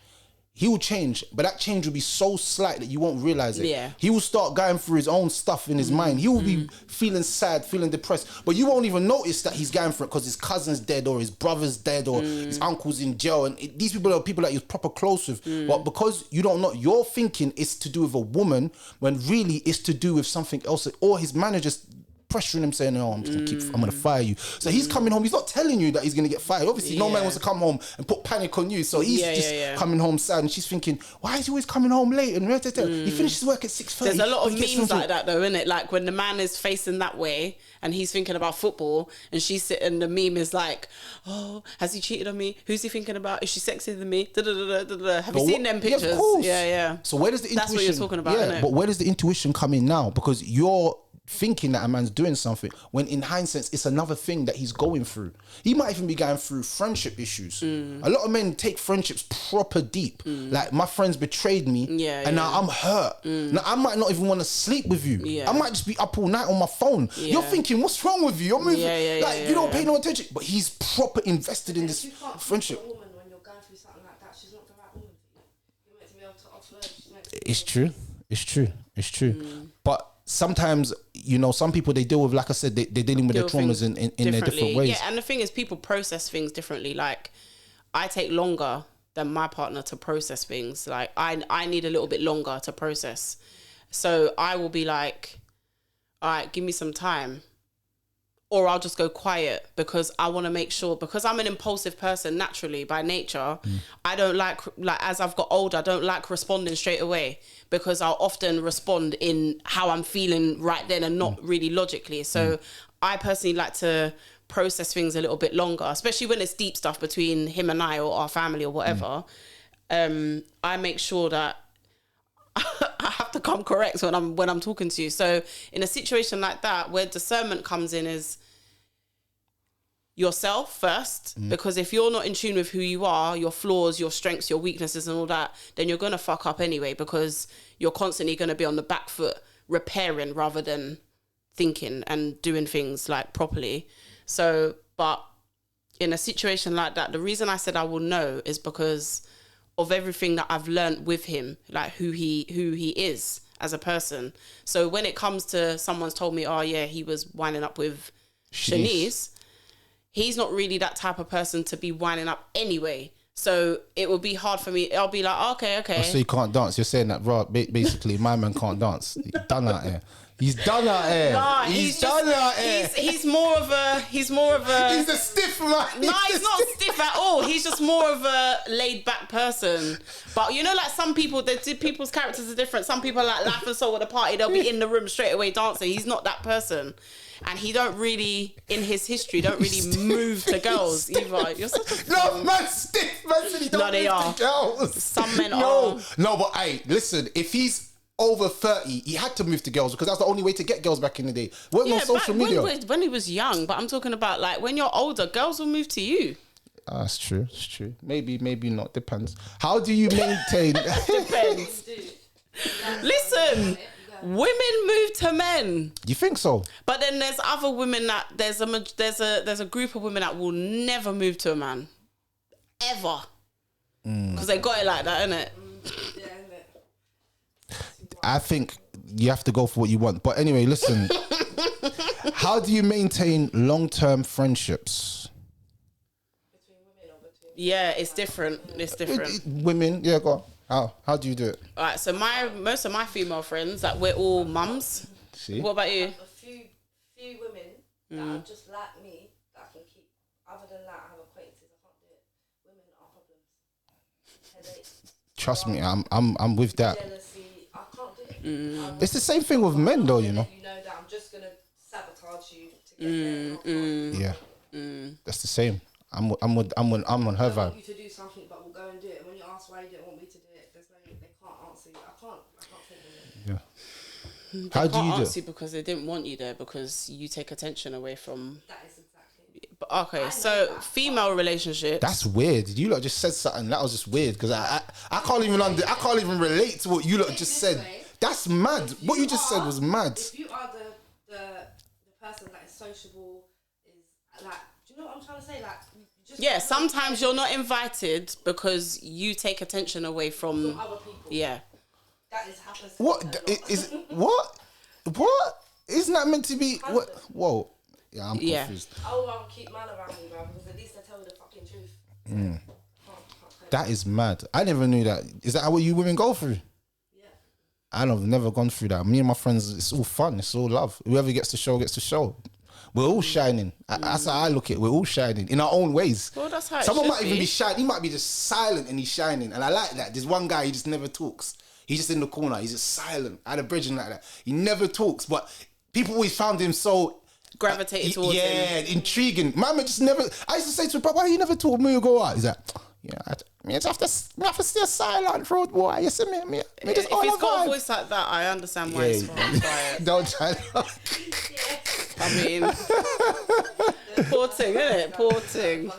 he will change, but that change will be so slight that you won't realize it. Yeah. He will start going through his own stuff in his mind. He will be feeling sad, feeling depressed, but you won't even notice that he's going through it because his cousin's dead or his brother's dead or his uncle's in jail. And these people are people that you're proper close with. But because you don't know, your thinking is to do with a woman when really it's to do with something else. Or his manager's pressuring him saying, "Oh, I'm gonna fire you." So he's coming home. He's not telling you that he's gonna get fired. Obviously, no man wants to come home and put panic on you. So he's coming home sad, and she's thinking, "Why is he always coming home late?" And he finishes work at 6:30. There's a lot of memes like that, though, isn't it? Like when the man is facing that way and he's thinking about football, and she's sitting. The meme is like, "Oh, has he cheated on me? Who's he thinking about? Is she sexier than me?" Have you seen them pictures? Yeah, of course. Yeah. So where does the intuition? That's what you're talking about, isn't it? But where does the intuition come in now? Because you're thinking that a man's doing something when in hindsight it's another thing that he's going through. He might even be going through friendship issues. A lot of men take friendships proper deep. Like, my friends betrayed me and now I'm hurt. Now I might not even want to sleep with you. I might just be up all night on my phone. You're thinking, what's wrong with you? You're moving you don't pay no attention. But he's proper invested in this friendship. A woman, when you're going through something like that, she's not the right woman for you. You're meant to be able to offload. It's true. But sometimes, you know, some people, they deal with, like I said, they're dealing with their traumas in their different ways. Yeah, and the thing is, people process things differently. Like, I take longer than my partner to process things. Like, I need a little bit longer to process. So I will be like, all right, give me some time. Or I'll just go quiet because I want to make sure, because I'm an impulsive person naturally by nature. I don't like as I've got older, I don't like responding straight away because I'll often respond in how I'm feeling right then and not really logically. So I personally like to process things a little bit longer, especially when it's deep stuff between him and I or our family or whatever. I make sure that I have to come correct when I'm talking to you. So in a situation like that, where discernment comes in is yourself first, because if you're not in tune with who you are, your flaws, your strengths, your weaknesses and all that, then you're going to fuck up anyway, because you're constantly going to be on the back foot repairing rather than thinking and doing things like properly. So, but in a situation like that, the reason I said I will know is because of everything that I've learned with him, like who he is as a person. So when it comes to someone's told me, oh yeah, he was winding up with Shanice, he's not really that type of person to be winding up anyway. So it would be hard for me. I'll be like, okay. Oh, so you can't dance. You're saying that, right? Basically, my man can't dance. He's done out here. He's done out here. Nah, he's done out here. He's more of a. He's a stiff man. No, he's not stiff at all. He's just more of a laid back person. But you know, like some people, people's characters are different. Some people are like laugh and soul at a party. They'll be in the room straight away dancing. He's not that person. And he don't really, in his history, don't really move the girls either. You're such a... No, man, stiff man said he don't No, they move are. the girls. Some men No, are. no, but hey, listen, if he's over 30, he had to move to girls because that's the only way to get girls back in the day. Weren't no social media. When he was young, but I'm talking about like when you're older, girls will move to you. That's true. It's true. Maybe not. Depends. How do you maintain? Depends. Listen, women move to men. You think so? But then there's other women that there's a group of women that will never move to a man, ever, because they got it like that, innit? Yeah, innit? I think you have to go for what you want. But anyway, listen. How do you maintain long-term friendships? Between women or between... Yeah, it's different. It's different. Women, yeah, go on. How do you do it? All right, so most of my female friends, like we're all mums. See? What about you? A few women that are just like me that I can keep. Other than that, I have acquaintances. I can't do it. Women are problems. Headaches. Trust me, I'm with that. Jealousy. I can't do it. It's the same thing with men, though, you know. You know that I'm just gonna sabotage you to get there. Yeah, that's the same. I'm on her I vibe. want you to do something, but we'll go and do it. And when you ask why you don't want me to do it, they can't answer you. I can't take them. Yeah. How do you do Ask it? you because they didn't want you there because you take attention away from. That is exactly. But okay, so female relationships. That's weird. You lot just said something that was just weird because I can't even relate to what you lot just said. Way, That's mad. What you just said was mad. If you are the person that is sociable, is like, do you know what I'm trying to say? Like, Yeah, sometimes you're not invited because you take attention away from other people. Yeah. That is happens. To What me a lot. is what? Isn't that meant to be? What? Whoa. Yeah, I'm Yeah. confused. I would rather keep man around me, bro, because at least they tell you the fucking truth. Can't That is mad. I never knew that. Is that what you women go through? Yeah. I've never gone through that. Me and my friends, it's all fun. It's all love. Whoever gets to show, gets to show. We're all shining. That's how I look at it. We're all shining in our own ways. Well, that's how it Someone should might even be. be shining. He might be just silent and he's shining. And I like that. There's one guy, he just never talks. He's just in the corner. He's just silent. I had a bridging like that. He never talks, but people always found him so... Gravitated towards him. Yeah, intriguing. Mama just never... I used to say to him, why you never talk when you go out? He's like, yeah, I just have to stay silent, road boy. You see me? If just he's got vibe. a voice like that, I understand why he's quiet. Don't try. I mean, poor thing, isn't it? Poor thing.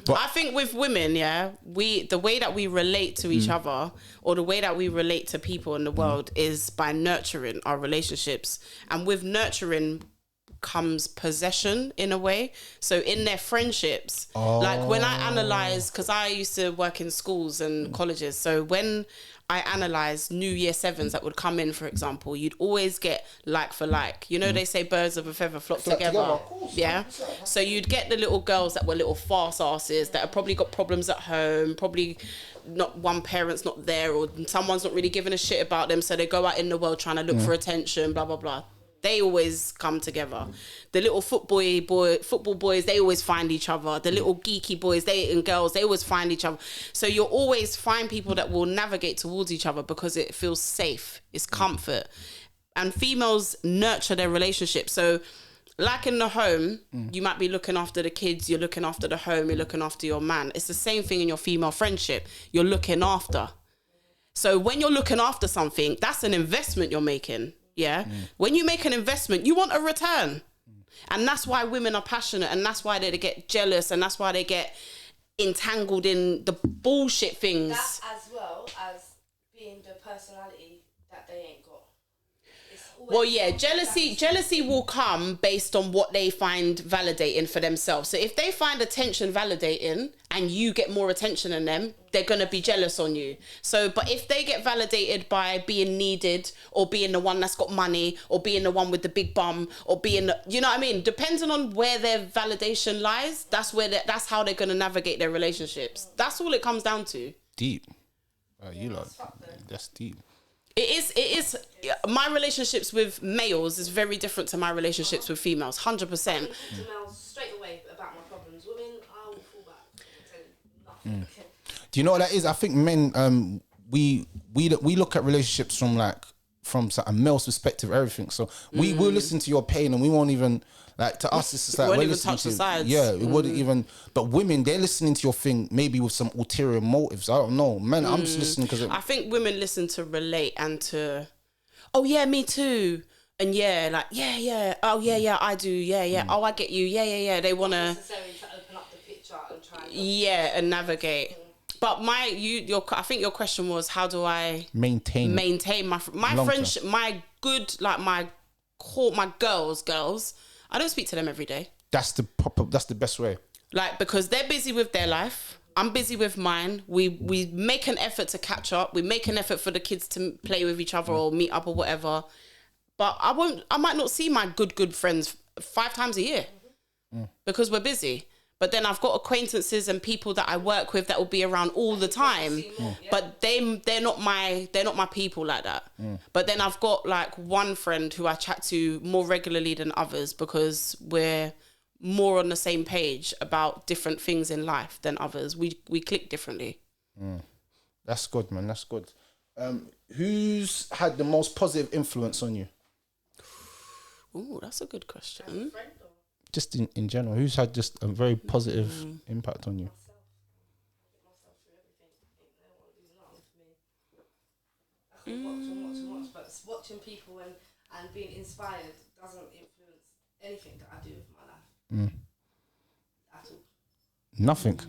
I think with women, yeah, the way that we relate to each other or the way that we relate to people in the world is by nurturing our relationships. And with nurturing comes possession in a way. So in their friendships, like when I analyze, because I used to work in schools and colleges, so when I analyze new year sevens that would come in, for example, you'd always get like for like. You know, they say birds of a feather flock together. of course, Yeah. So you'd get the little girls that were little fast asses that have probably got problems at home, probably not one parent's not there or someone's not really giving a shit about them. So they go out in the world trying to look for attention, blah, blah, blah. They always come together. The little football boys, they always find each other. The little geeky boys, and girls, they always find each other. So you'll always find people that will navigate towards each other because it feels safe. It's comfort. And females nurture their relationships. So like in the home, you might be looking after the kids, you're looking after the home, you're looking after your man. It's the same thing in your female friendship. You're looking after. So when you're looking after something, that's an investment you're making. Yeah. When you make an investment, you want a return. And that's why women are passionate and that's why they get jealous and that's why they get entangled in the bullshit things. That as well as being the personality that they ain't got. Well, yeah, jealousy will come based on what they find validating for themselves. So if they find attention validating and you get more attention than them, they're going to be jealous on you. So, but if they get validated by being needed or being the one that's got money or being the one with the big bum or being, you know what I mean? Depending on where their validation lies, that's how they're going to navigate their relationships. That's all it comes down to. Deep. You lot. That's deep. It is. My relationships with males is very different to my relationships with females. 100%. To males straight away about my problems. Women, I will fall back and tell you nothing. Do you know what that is? I think men, we look at relationships from a male's perspective, everything. So we will listen to your pain, and we won't even to us. It's just like won't we're even listening touch to the sides. Yeah, it wouldn't even. But women, they're listening to your thing maybe with some ulterior motives. I don't know, man. I'm just listening because I think women listen to relate and to, oh yeah, me too. And yeah, oh yeah, I do, yeah, oh I get you, yeah. They wanna Necessary to open up the picture and try and and navigate. But I think your question was, how do I maintain my friendship, my good, my girls. I don't speak to them every day. That's the best way. Because they're busy with their life. I'm busy with mine. We make an effort to catch up. We make an effort for the kids to play with each other or meet up or whatever. But I might not see my good friends 5 times a year because we're busy. But then I've got acquaintances and people that I work with that will be around all the time. But they're not my people like that. But then I've got one friend who I chat to more regularly than others because we're more on the same page about different things in life than others. We click differently. That's good, man. That's good. Who's had the most positive influence on you? Ooh, that's a good question. Just in general, who's had just a very positive impact on you? myself through everything. No one who's not for me. I can watch, but watching people and being inspired doesn't influence anything that I do with my life at all. Nothing.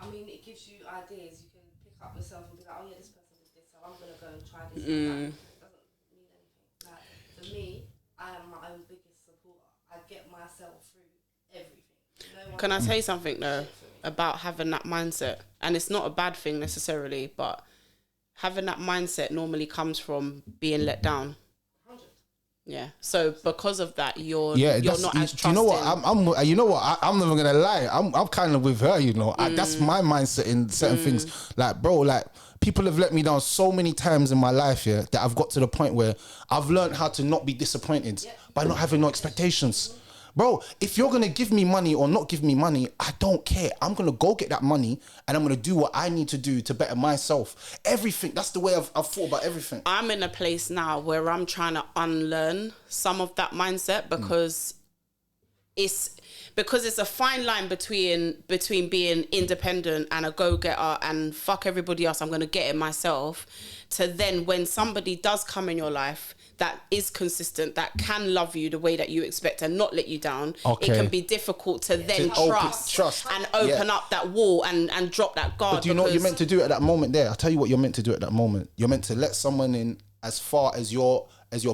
I mean, it gives you ideas. You can pick up yourself and be like, oh yeah, this person did this, so I'm gonna go and try this. It doesn't mean anything. For me, I am my own biggest supporter. I get myself through everything. Can I say something though about having that mindset? And it's not a bad thing necessarily, but having that mindset normally comes from being let down. 100. Yeah. So because of that, you're not as trusting. You know what? You know what? I'm never gonna lie. I'm kind of with her. You know, that's my mindset in certain things. People have let me down so many times in my life, that I've got to the point where I've learned how to not be disappointed by not having no expectations. Bro, if you're going to give me money or not give me money, I don't care. I'm going to go get that money and I'm going to do what I need to do to better myself. Everything. That's the way I've thought about everything. I'm in a place now where I'm trying to unlearn some of that mindset because it's a fine line between being independent and a go-getter and fuck everybody else, I'm going to get it myself, to then when somebody does come in your life that is consistent, that can love you the way that you expect and not let you down, it can be difficult to then trust and open up that wall and drop that guard. But do you know what you're meant to do at that moment there? I'll tell you what you're meant to do at that moment. You're meant to let someone in as far as your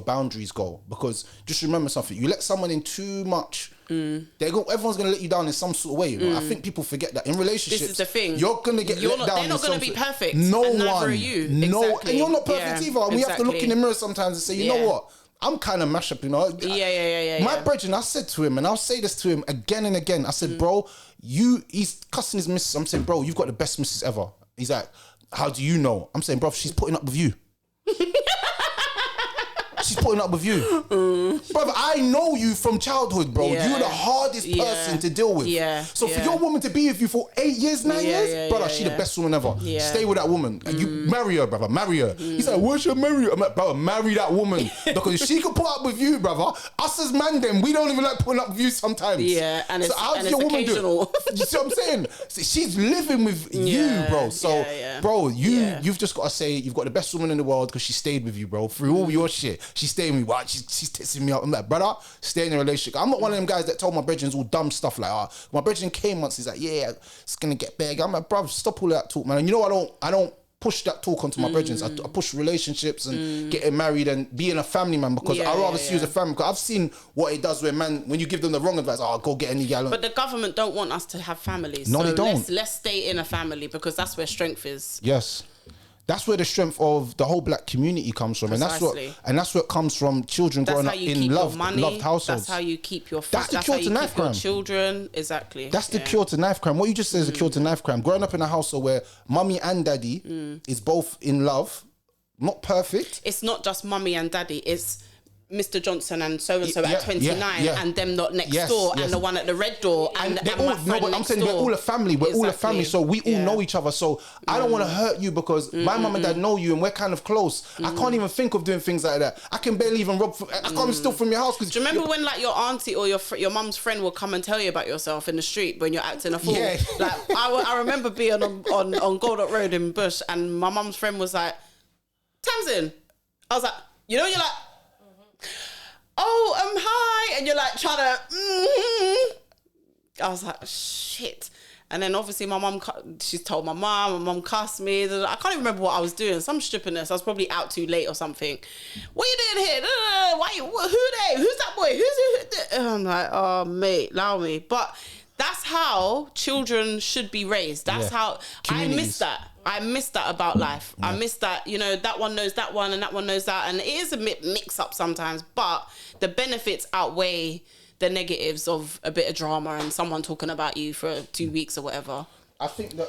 boundaries go. Because just remember something, you let someone in too much, everyone's going to let you down in some sort of way. I think people forget that. In relationships, this is the thing. You're going to get let down. They're not going to be perfect. No and one. Neither are you. No, exactly. and you're not perfect either. And we have to look in the mirror sometimes and say, you know what? I'm kind of mashed up, you know. My brethren, I said to him, and I'll say this to him again and again. I said, bro, he's cussing his missus. I'm saying, bro, you've got the best missus ever. He's like, how do you know? I'm saying, bro, she's putting up with you. She's putting up with you. Brother, I know you from childhood, bro. You're the hardest person to deal with. So for your woman to be with you for 8 years, 9 years, brother, she's the best woman ever. Stay with that woman. And you marry her, brother. Marry her. He's like, why should I marry her? I'm like, brother, marry that woman. Because if she can put up with you, brother, us as man then, we don't even like putting up with you sometimes. And it's, so how does your woman do it? You see what I'm saying? So she's living with you, bro. So, bro, you've just got to say you've got the best woman in the world because she stayed with you, bro. Through all your shit. She's staying with me. Wow, she's testing me out. I'm like, brother, stay in a relationship. I'm not one of them guys that told my brethren all dumb stuff like, my brethren came once, he's like, yeah, it's gonna get big. I'm like, bruv, stop all that talk, man. And you know, I don't push that talk onto my brethren. I push relationships and getting married and being a family man because I rather see you as a family. Because I've seen what it does when you give them the wrong advice, go get any gal. But the government don't want us to have families. No, so they don't. Let's stay in a family because that's where strength is. Yes. That's where the strength of the whole black community comes from. Precisely. And that's what comes from children growing up in loved households. That's how you keep your That's the cure to knife crime. Children, exactly. That's the cure to knife crime. What you just said is the cure to knife crime. Growing up in a household where mummy and daddy is both in love, not perfect. It's not just mummy and daddy. It's Mr. Johnson and so at 29 and them not next door and the one at the red door and they're my all, friend but I'm next saying door. we're all a family. We're all a family, so we all know each other. So I don't want to hurt you because my mum and dad know you and we're kind of close. I can't even think of doing things like that. I can barely even rob. I can't even steal from your house. Do you remember when like your auntie or your mum's friend will come and tell you about yourself in the street when you're acting a fool? Yeah. Like I remember being on Goldot Road in Bush and my mum's friend was like, Tamsin. I was like, you know, you're like, oh, hi. And you're like trying to, I was like, shit. And then obviously my mum, she's told my mum cussed me. I can't even remember what I was doing. Some strippiness. I was probably out too late or something. What are you doing here? Why you, who they? Who's that boy? Who's and I'm like, oh, mate, allow me. But that's how children should be raised. That's how, I miss that. I miss that about life. I miss that, you know, that one knows that one and that one knows that. And it is a mix up sometimes, but the benefits outweigh the negatives of a bit of drama and someone talking about you for 2 weeks or whatever. I think that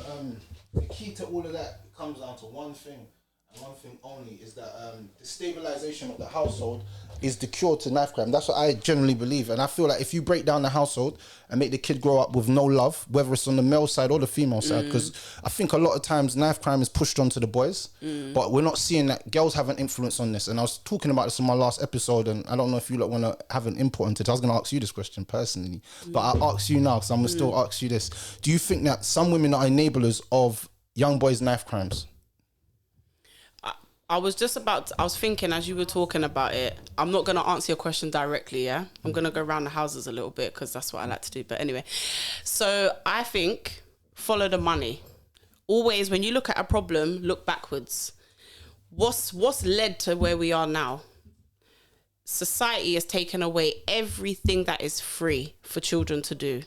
the key to all of that comes down to one thing, and one thing only, is that the stabilization of the household is the cure to knife crime. That's what I generally believe. And I feel like if you break down the household and make the kid grow up with no love, whether it's on the male side or the female side, because I think a lot of times knife crime is pushed onto the boys, but we're not seeing that girls have an influence on this. And I was talking about this in my last episode, and I don't know if you want to have an input into it. I was going to ask you this question personally, but I'll ask you now, because I'm going to still ask you this. Do you think that some women are enablers of young boys' knife crimes? I was thinking as you were talking about it, I'm not going to answer your question directly, yeah? I'm going to go around the houses a little bit because that's what I like to do. But anyway, so I think follow the money. Always, when you look at a problem, look backwards. What's led to where we are now? Society has taken away everything that is free for children to do.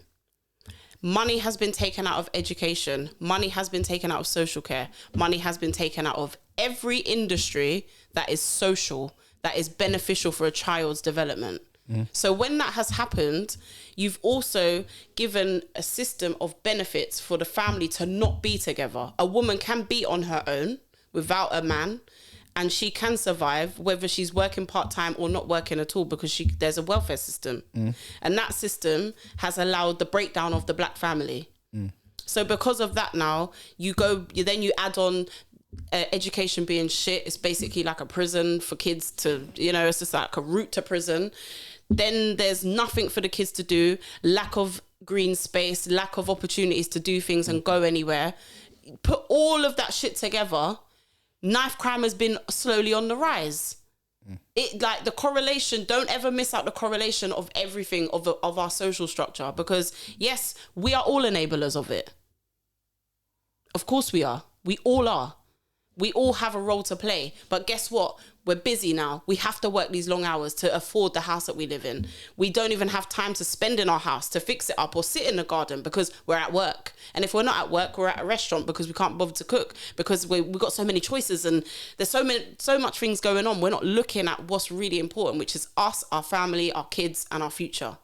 Money has been taken out of education. Money has been taken out of social care. Money has been taken out of every industry that is social, that is beneficial for a child's development. So when that has happened, you've also given a system of benefits for the family to not be together. A woman can be on her own without a man, and she can survive whether she's working part-time or not working at all, because there's a welfare system. And that system has allowed the breakdown of the black family. So because of that now, you add on education being shit. It's basically like a prison for kids to, you know, it's just like a route to prison. Then there's nothing for the kids to do, lack of green space, lack of opportunities to do things and go anywhere. Put all of that shit together, knife crime has been slowly on the rise. It, like, the correlation, don't ever miss out the correlation of everything of our social structure, because yes, we are all enablers of it. Of course we are. We all are. We all have a role to play. But guess what? We're busy now. We have to work these long hours to afford the house that we live in. We don't even have time to spend in our house to fix it up or sit in the garden because we're at work. And if we're not at work, we're at a restaurant because we can't bother to cook, because we've got so many choices and there's so much things going on. We're not looking at what's really important, which is us, our family, our kids, and our future.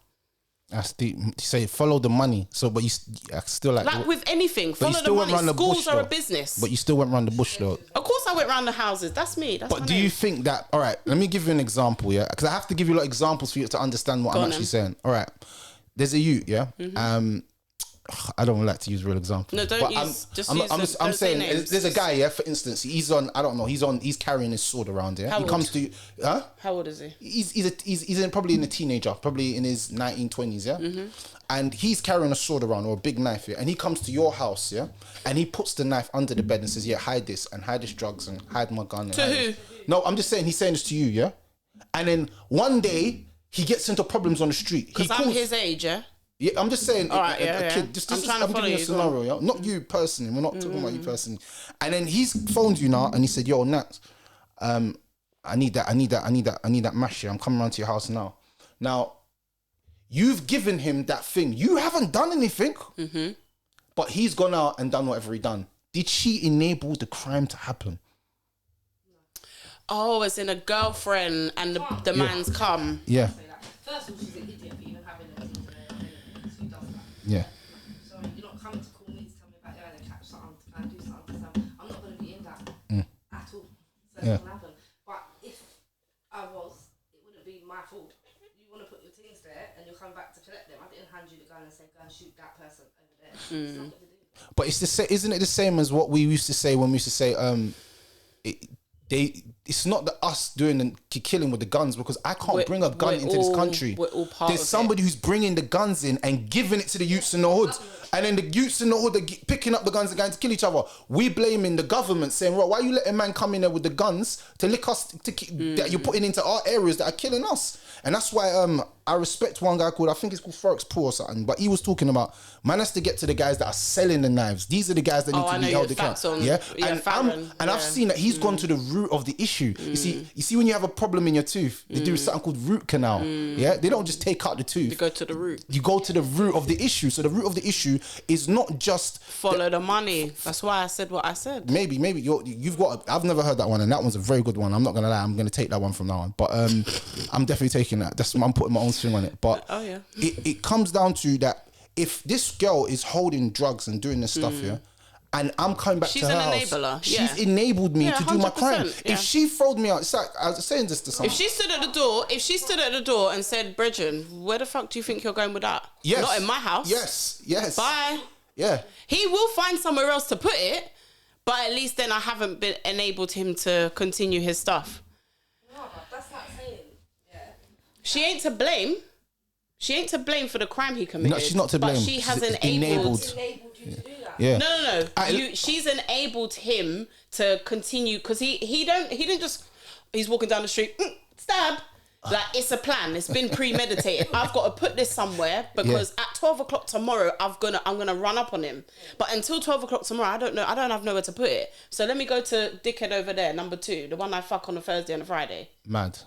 That's deep. You say follow the money. So, but you still like with anything, follow the money. Schools are a business. But you still went round the bush though. Of course I went round the houses. That's me. That's but do you think that, all right, let me give you an example, yeah? Because I have to give you a lot of examples for you to understand what I'm actually saying. All right. There's a youth, yeah? I don't like to use real examples. No, don't but use. I'm saying there's a guy, yeah. For instance, he's on. I don't know. He's carrying his sword around. Yeah, he comes to. Huh? How old is he? He's probably in a teenager, probably in his 1920s. Yeah, and he's carrying a sword around or a big knife. Yeah, and he comes to your house. Yeah, and he puts the knife under the bed and says, "Yeah, hide this and hide this drugs and hide my gun." To who? No, I'm just saying he's saying this to you. Yeah, and then one day he gets into problems on the street. Because I'm his age. Yeah. Yeah, I'm just saying, all right, a kid. I'm giving you a scenario, yeah? Not you personally. We're not talking about you personally. And then he's phoned you now, and he said, "Yo, Nat, I need that mash here. I'm coming around to your house now." Now, you've given him that thing. You haven't done anything, but he's gone out and done whatever he done. Did she enable the crime to happen? Oh, as in a girlfriend and the man's come. Yeah. First of all, she's an idiot for even having a teacher who does that. Yeah. So you're not coming to call me to tell me about, yeah, they catch something, can I do something? So I'm not going to be in that at all. So Yeah. select them. I didn't hand you the gun and say, go and shoot that person over there. It's not what to do. But it's isn't it the same as what we used to say when we used to say, it's not us doing the killing with the guns, because I can't bring a gun into this country. We're all part There's of somebody who's bringing the guns in and giving it to the youths in the hood. And then the youths in the hood are picking up the guns and going to kill each other. We blaming the government, saying, "Right, why are you letting man come in there with the guns to lick us, that you're putting into our areas that are killing us?" And that's why I respect one guy called, I think it's called Forex Paul or something, but he was talking about, man has to get to the guys that are selling the knives. These are the guys that need to be held accountable. Yeah, I've seen that he's gone to the root of the issue. You see, when you have a problem in your tooth, they do something called root canal. Yeah, they don't just take out the tooth. You go to the root. You go to the root of the issue. So the root of the issue is not just follow the money. That's why I said what I said. Maybe you've got. I've never heard that one, and that one's a very good one. I'm not gonna lie. I'm gonna take that one from now on. But I'm definitely taking that. I'm putting my own thing on it. But it comes down to that. If this girl is holding drugs and doing this stuff here, and I'm coming back to her house, enabler. She's enabled me to do my crime. Yeah. If she throwed me out, it's like I was saying this to someone. If she stood at the door and said, "Bridget, where the fuck do you think you're going with that? Yes. Not in my house. Yes. Bye." Yeah. He will find somewhere else to put it, but at least then I haven't been enabled him to continue his stuff. No, but that's not saying. Yeah. She ain't to blame. She ain't to blame for the crime he committed. No, she's not to blame. But she has She's enabled You to do that. Yeah. No. She's enabled him to continue, because he didn't just, he's walking down the street, stab. Like, it's a plan. It's been premeditated. I've got to put this somewhere, because at 12 o'clock tomorrow, I'm gonna run up on him. But until 12 o'clock tomorrow, I don't have nowhere to put it. So let me go to dickhead over there, number 2, the one I fuck on a Thursday and a Friday. Mad.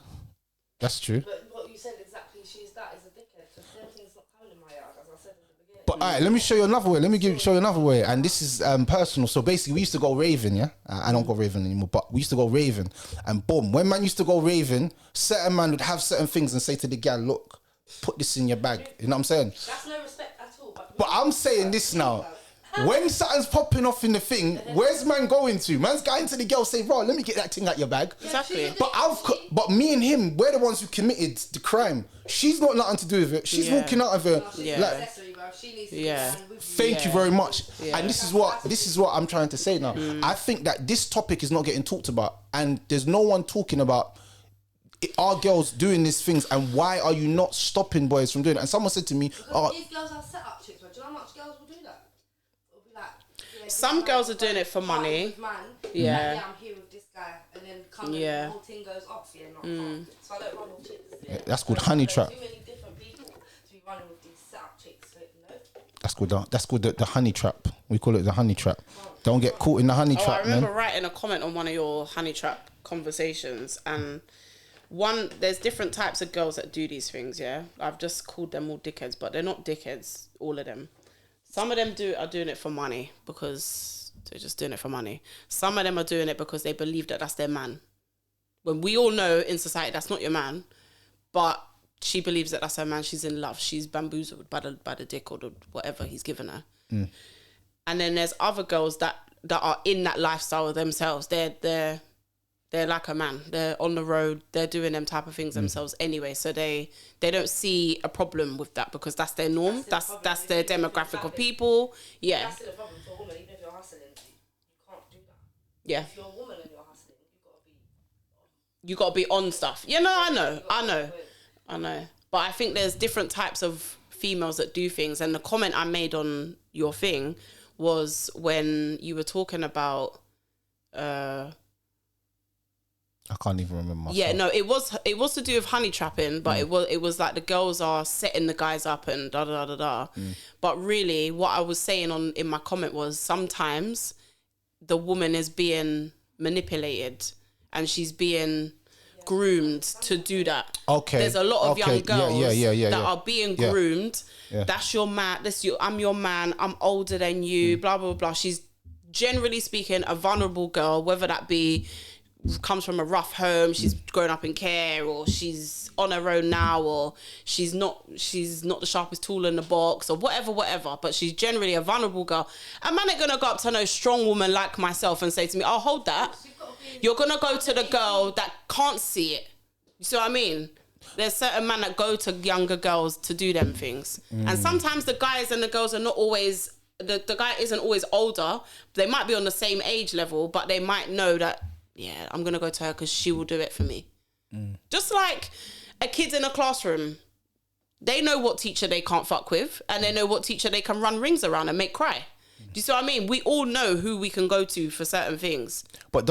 That's true. But what you said exactly, she's that is a dickhead. Because everything's not coming in my yard, as I said in the beginning. But all right, let me show you another way. Show you another way. And this is personal. So basically, we used to go raving, yeah? I don't go raving anymore, but we used to go raving. And boom, when man used to go raving, certain man would have certain things and say to the gal, "Look, put this in your bag." You know what I'm saying? That's no respect at all. But I'm saying this now. When something's popping off in the thing, where's man going to? Man's going to the girl, say, "Bro, let me get that thing out your bag." Exactly. But me and him, we're the ones who committed the crime. She's not nothing to do with it. She's walking out of her. Thank you very much. Yeah. And this is what I'm trying to say now. I think that this topic is not getting talked about, and there's no one talking about our girls doing these things, and why are you not stopping boys from doing it? And someone said to me, these girls are set up chicks, but do you know how much girls will do that? It'll be like, some girls are doing it for money. Yeah, I'm here with this guy, and then the whole thing goes off. Yeah, so I don't run with chicks. Yeah. That's called honey trap. Too many different people to be running with these set up chicks. So, That's called the honey trap. We call it the honey trap. Don't get caught in the honey trap, man. I remember writing a comment on one of your honey trap conversations, and there's different types of girls that do these things. Yeah, I've just called them all dickheads, but they're not dickheads. All of them. Some of them are doing it for money, because they're just doing it for money. Some of them are doing it because they believe that that's their man. When we all know in society that's not your man, but she believes that that's her man. She's in love. She's bamboozled by the dick or the whatever he's given her. And then there's other girls that are in that lifestyle themselves. They're like a man. They're on the road. They're doing them type of things themselves anyway. So they don't see a problem with that, because that's their norm. That's their demographic of people. Yeah. That's still a problem for a woman, even if you're hustling. You can't do that. Yeah. If you're a woman and you're hustling, you got to be on stuff. You know, I know. But I think there's different types of females that do things. And the comment I made on your thing was when you were talking about I can't even remember myself. Yeah, no, it was to do with honey trapping, but it was like the girls are setting the guys up and da da da da. But really, what I was saying in my comment was, sometimes the woman is being manipulated and she's being groomed to do that. Okay. There's a lot of young girls that are being groomed. Yeah. That's your man. I'm your man. I'm older than you. Blah blah blah. She's generally speaking a vulnerable girl, whether that be comes from a rough home, she's grown up in care, or she's on her own now, or she's not the sharpest tool in the box, or whatever, but she's generally a vulnerable girl. A man ain't gonna go up to no strong woman like myself and say to me, "Oh, hold that." You're gonna go to the girl that can't see it. You see what I mean? There's certain men that go to younger girls to do them things. And sometimes the guys and the girls are not always, the guy isn't always older. They might be on the same age level, but they might know that, yeah, I'm going to go to her because she will do it for me. Just like a kid in a classroom. They know what teacher they can't fuck with, and they know what teacher they can run rings around and make cry. Do you see what I mean? We all know who we can go to for certain things. But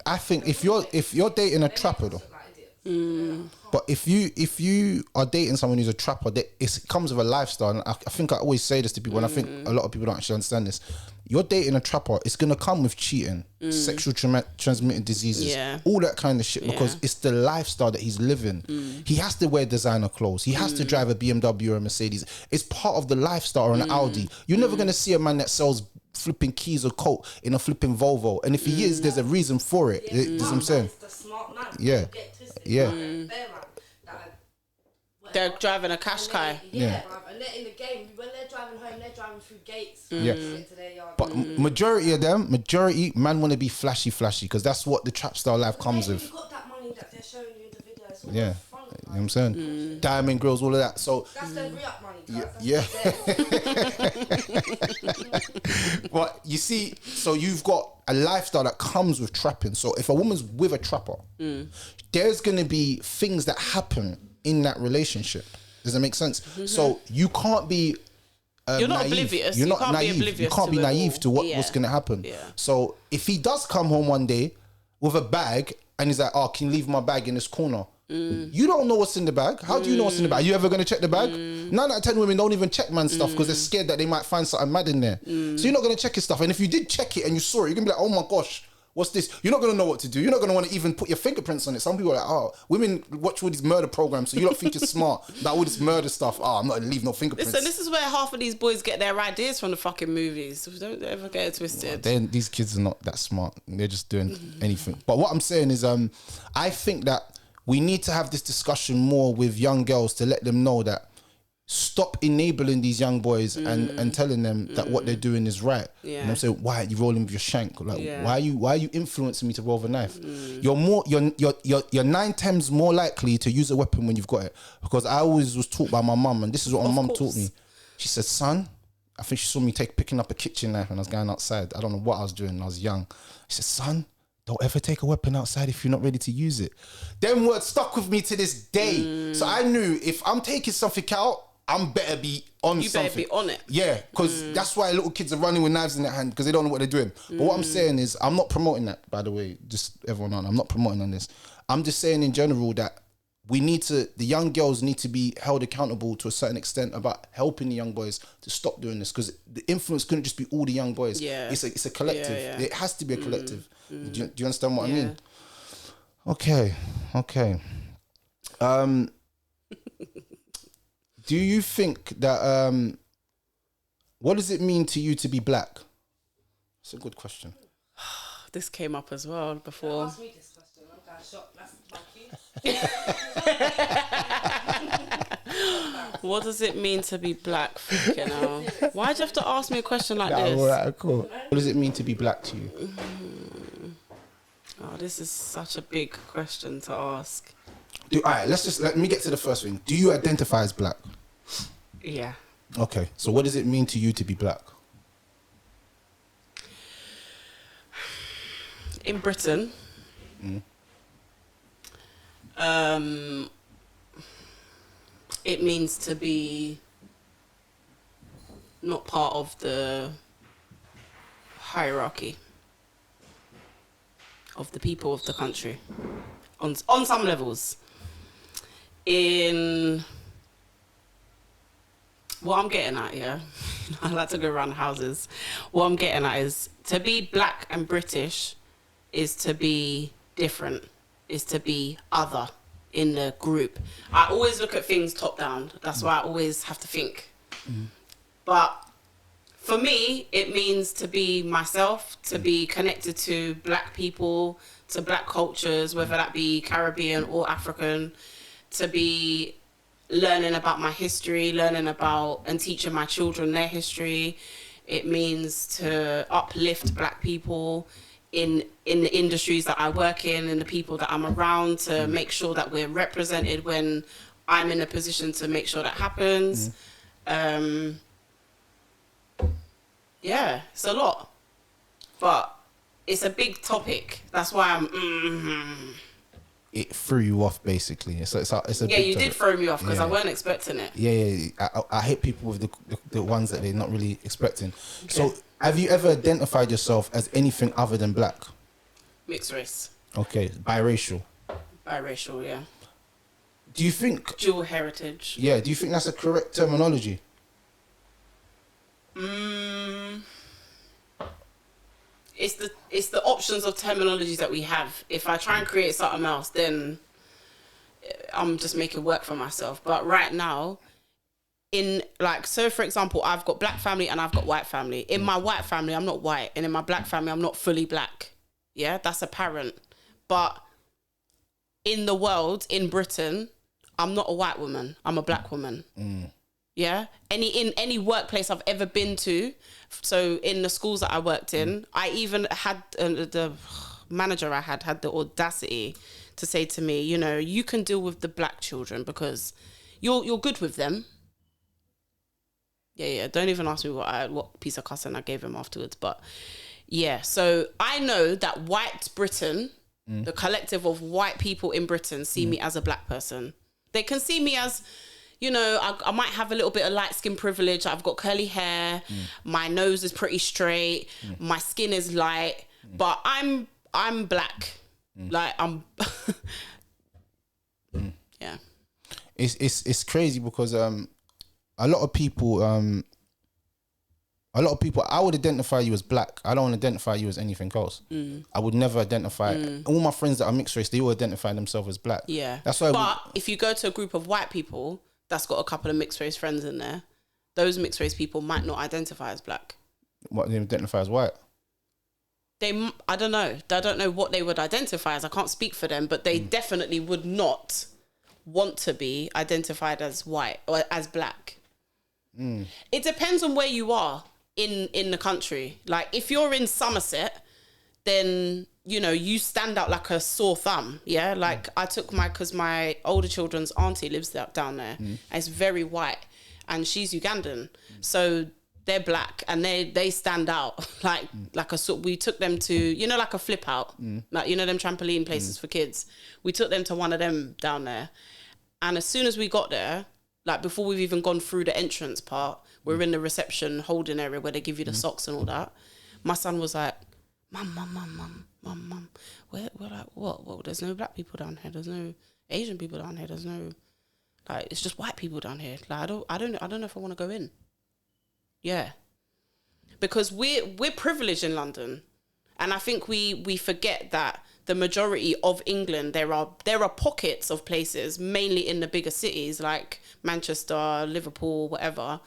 I think if you're dating a trapper though, but if you are dating someone who's a trapper, it comes with a lifestyle. And I think I always say this to people, and I think a lot of people don't actually understand this. You're dating a trapper, it's gonna come with cheating, sexual transmitted diseases, all that kind of shit, because it's the lifestyle that he's living. He has to wear designer clothes. He has to drive a BMW or a Mercedes. It's part of the lifestyle, or an Audi. You're never gonna see a man that sells flipping keys or coat in a flipping Volvo, and if he is, there's a reason for it. You know what I'm saying? It's the smart man. Yeah. Yeah. They're driving a Qashqai. Bruv, and they're in the game. When they're driving home, they're driving through gates. To their yard. But majority of them, man want to be flashy, because that's what the trap style life comes with. You got that money that they're showing you in the videos. Yeah. Fun, You know what I'm saying? Diamond grills, all of that. So that's their re-up money. But you see, so you've got a lifestyle that comes with trapping. So if a woman's with a trapper, there's going to be things that happen in that relationship. Does that make sense? So you can't be you're not naive. oblivious. You're You not can't be naive. oblivious You can't to be it naive all. to what's going to happen. Yeah. So if he does come home one day with a bag and he's like, oh, can you leave my bag in this corner? You don't know what's in the bag. How do you know what's in the bag? Are you ever going to check the bag? 9 out of 10 women don't even check man's stuff because they're scared that they might find something mad in there. So you're not going to check his stuff. And if you did check it and you saw it, you're going to be like, oh my gosh, what's this? You're not going to know what to do. You're not going to want to even put your fingerprints on it. Some people are like, oh, women watch all these murder programs, so you don't think you're smart about all this murder stuff. Oh, I'm not going to leave no fingerprints. Listen, this is where half of these boys get their ideas from, the fucking movies. So don't ever get it twisted. These kids are not that smart. They're just doing anything. But what I'm saying is, I think that we need to have this discussion more with young girls to let them know that stop enabling these young boys and telling them that what they're doing is right. Yeah. You know what I'm saying? Why are you rolling with your shank? Like, Yeah. why are you influencing me to roll with a knife? You're 9 times more likely to use a weapon when you've got it. Because I always was taught by my mum, and this is what my mum taught me. She said, son, I think she saw me picking up a kitchen knife when I was going outside. I don't know what I was doing when I was young. She said, son, don't ever take a weapon outside if you're not ready to use it. Them words stuck with me to this day. So I knew if I'm taking something out, I'm better be on something. You better be on it. Yeah, because that's why little kids are running with knives in their hand, because they don't know what they're doing. But what I'm saying is, I'm not promoting that, by the way, just everyone on. I'm not promoting on this. I'm just saying in general that the young girls need to be held accountable to a certain extent about helping the young boys to stop doing this, because the influence couldn't just be all the young boys. Yeah. It's a collective. Yeah, yeah. It has to be a collective. Do you understand what I mean? Okay. Do you think that what does it mean to you to be black? That's a good question. This came up as well before. Ask me this question. I'm kind of shocked. That's my cue. What does it mean to be black? Fucking hell. Why'd you have to ask me a question like this? All right, cool. What does it mean to be black to you? Oh, this is such a big question to ask. All right, let me get to the first thing. Do you identify as black? Yeah. Okay, so what does it mean to you to be black? In Britain, it means to be not part of the hierarchy of the people of the country on some levels. In what I'm getting at, yeah, I like to go around houses. What I'm getting at is to be black and British is to be different, is to be other in the group. I always look at things top down. That's why I always have to think. But for me, it means to be myself, to be connected to black people, to black cultures, whether that be Caribbean or African, to be learning about my history, learning about and teaching my children their history. It means to uplift black people. in the industries that I work in and the people that I'm around to make sure that we're represented when I'm in a position to make sure that happens. Yeah, it's a lot, but it's a big topic. That's why It threw you off, basically. It's a yeah, big you topic. did throw me off because I weren't expecting it. Yeah. I hate people with the ones that they're not really expecting. So, have you ever identified yourself as anything other than black? Mixed race. Okay, biracial. Biracial, yeah. Do you think Dual heritage. Yeah, do you think that's a correct terminology? It's the options of terminologies that we have. If I try and create something else, then I'm just making work for myself. But right now, so for example, I've got black family and I've got white family. In my white family, I'm not white, and in my black family, I'm not fully black. Yeah, that's apparent. But in the world, in Britain, I'm not a white woman. I'm a black woman. Yeah. In any workplace I've ever been to, so in the schools that I worked in, I even had the manager I had the audacity to say to me, you know, you can deal with the black children because you're good with them. Yeah. Don't even ask me what piece of cussing I gave him afterwards. But yeah, so I know that white Britain, the collective of white people in Britain, see me as a black person. They can see me as, you know, I might have a little bit of light skin privilege. I've got curly hair. My nose is pretty straight. My skin is light, but I'm black. Like I'm. Yeah. It's crazy because a lot of people I would identify you as black. I don't identify you as anything else. I would never identify. All my friends that are mixed race, they all identify themselves as black. Yeah. That's why. But if you go to a group of white people that's got a couple of mixed race friends in there, those mixed race people might not identify as black. What they identify as white? I don't know. I don't know what they would identify as. I can't speak for them, but they definitely would not want to be identified as white or as black. It depends on where you are in the country. Like if you're in Somerset, then you know you stand out like a sore thumb. Yeah, like I took because my older children's auntie lives down there, and it's very white, and she's Ugandan, so they're black and they stand out like a sort. We took them to, you know, like a flip out, like, you know, them trampoline places for kids. We took them to one of them down there, and as soon as we got there, like before we've even gone through the entrance part, we're in the reception holding area where they give you the socks and all that. My son was like, Mum. We're like, what? Well, there's no black people down here. There's no Asian people down here. There's no, like, it's just white people down here. Like, I don't know if I want to go in. Yeah, because we're privileged in London, and I think we forget that the majority of England, there are pockets of places, mainly in the bigger cities like Manchester, Liverpool, whatever,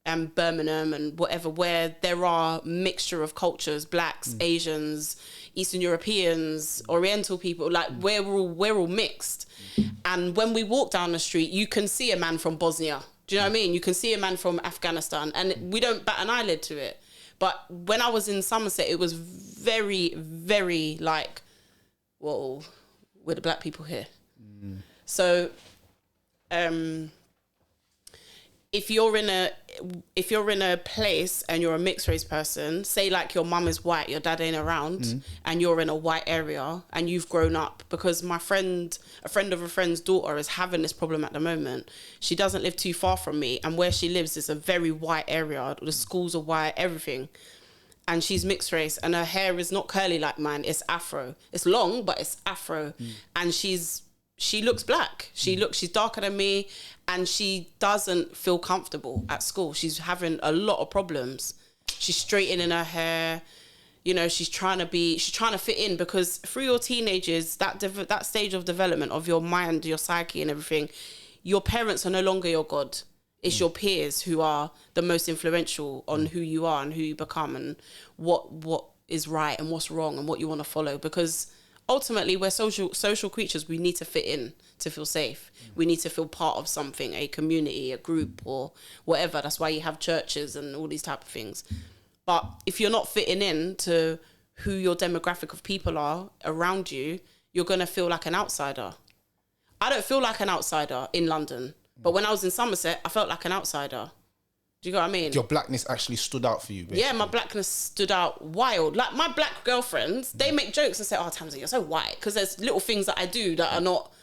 and Birmingham and whatever, where there are mixture of cultures, blacks, Asians, Eastern Europeans, Oriental people, like we're all mixed. And when we walk down the street, you can see a man from Bosnia. Do you know what I mean? You can see a man from Afghanistan, and we don't bat an eyelid to it. But when I was in Somerset, it was very, very like, whoa, we're the black people here. So, if you're in a place and you're a mixed race person, say like your mum is white, your dad ain't around, and you're in a white area and you've grown up, because a friend of a friend's daughter is having this problem at the moment. She doesn't live too far from me, and where she lives is a very white area. The schools are white, everything. And she's mixed race, and her hair is not curly like mine, it's afro. It's long, but it's afro. And she looks black. She's darker than me, and she doesn't feel comfortable at school. She's having a lot of problems. She's straightening her hair. You know, she's trying to fit in, because through your teenagers, that stage of development of your mind, your psyche and everything, your parents are no longer your God. It's your peers who are the most influential on who you are and who you become, and what is right and what's wrong and what you want to follow. Because ultimately, we're social creatures. We need to fit in to feel safe. We need to feel part of something, a community, a group, or whatever. That's why you have churches and all these type of things. But if you're not fitting in to who your demographic of people are around you, you're going to feel like an outsider. I don't feel like an outsider in London, but when I was in Somerset, I felt like an outsider. Do you know what I mean? Your blackness actually stood out for you, basically. Yeah, my blackness stood out wild. Like, my black girlfriends, they make jokes and say, oh, Tamsin, you're so white. Because there's little things that I do that are not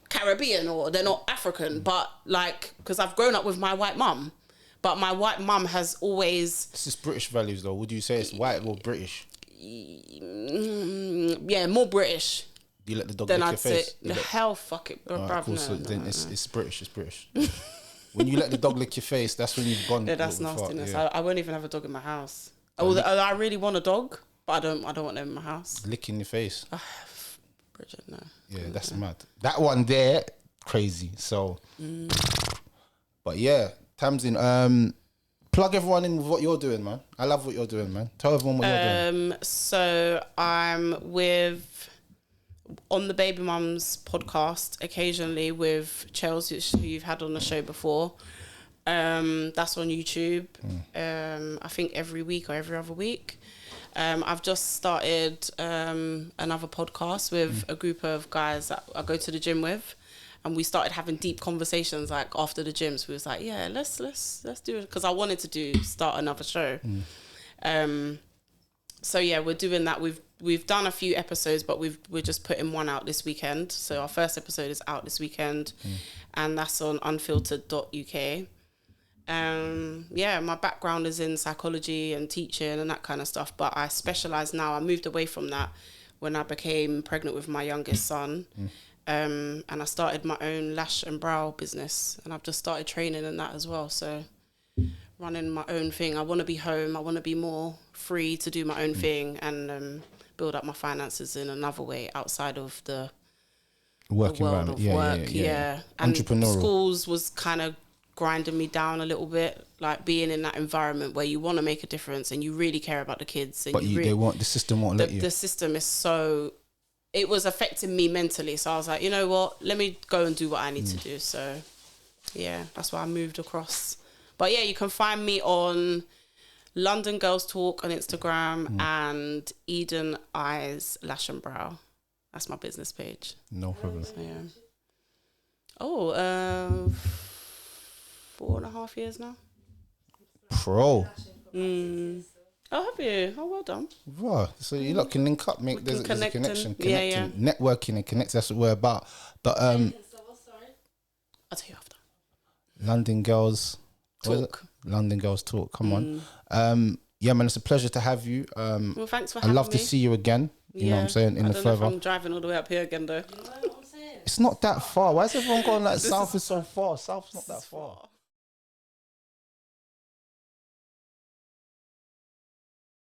Caribbean or they're not African. But, like, because I've grown up with my white mum. But my white mum has always... This is British values, though. Would you say it's white or British? Yeah, more British. You let the dog Then lick I'd your say, face? the hell, fuck it, bro. Alright, cool. So then it's British. It's British. When you let the dog lick your face, that's when you've gone. Yeah, that's far, nastiness. yeah. I won't even have a dog in my house. Although I really want a dog, but I don't want them in my house. Licking your face. Bridget, no. Yeah, that's mad. That one there, crazy. So, but yeah, Tamsin, plug everyone in with what you're doing, man. I love what you're doing, man. Tell everyone what you're doing. So I'm on the Baby Mums podcast occasionally with Chelsea, who you've had on the show before. That's on YouTube. I think every week or every other week. I've just started another podcast with a group of guys that I go to the gym with, and we started having deep conversations like after the gym. So we was like, yeah, let's do it, because I wanted to start another show. So yeah, we're doing that. We've done a few episodes, but we're just putting one out this weekend. So our first episode is out this weekend, and that's on unfiltered.uk. Yeah, my background is in psychology and teaching and that kind of stuff, but I specialize now. I moved away from that when I became pregnant with my youngest son. And I started my own lash and brow business, and I've just started training in that as well. So running my own thing. I want to be home. I want to be more free to do my own thing and build up my finances in another way outside of the world of work. Yeah. And entrepreneurial. Schools was kind of grinding me down a little bit, like being in that environment where you want to make a difference and you really care about the kids. And But the system won't let you. The system is so... It was affecting me mentally. So I was like, you know what? Let me go and do what I need to do. So, yeah, that's why I moved across. But, yeah, you can find me on London Girls Talk on Instagram and Eden Eyes Lash and Brow. That's my business page. No problem. So, yeah. 4.5 years now. Pro. Oh, have you? Oh, well done. Wow. So you lot can link up, make there's a connection. Yeah. Networking and connect. That's what we're about. But I'll tell you after. London Girls Talk. London Girls Talk. Come on. Yeah, man, it's a pleasure to have you. Well, thanks for having me. I'd love to see you again. You know what I'm saying? I don't know if I'm driving all the way up here again, though. It's not that far. Why is everyone going like south is so far? South's not that far.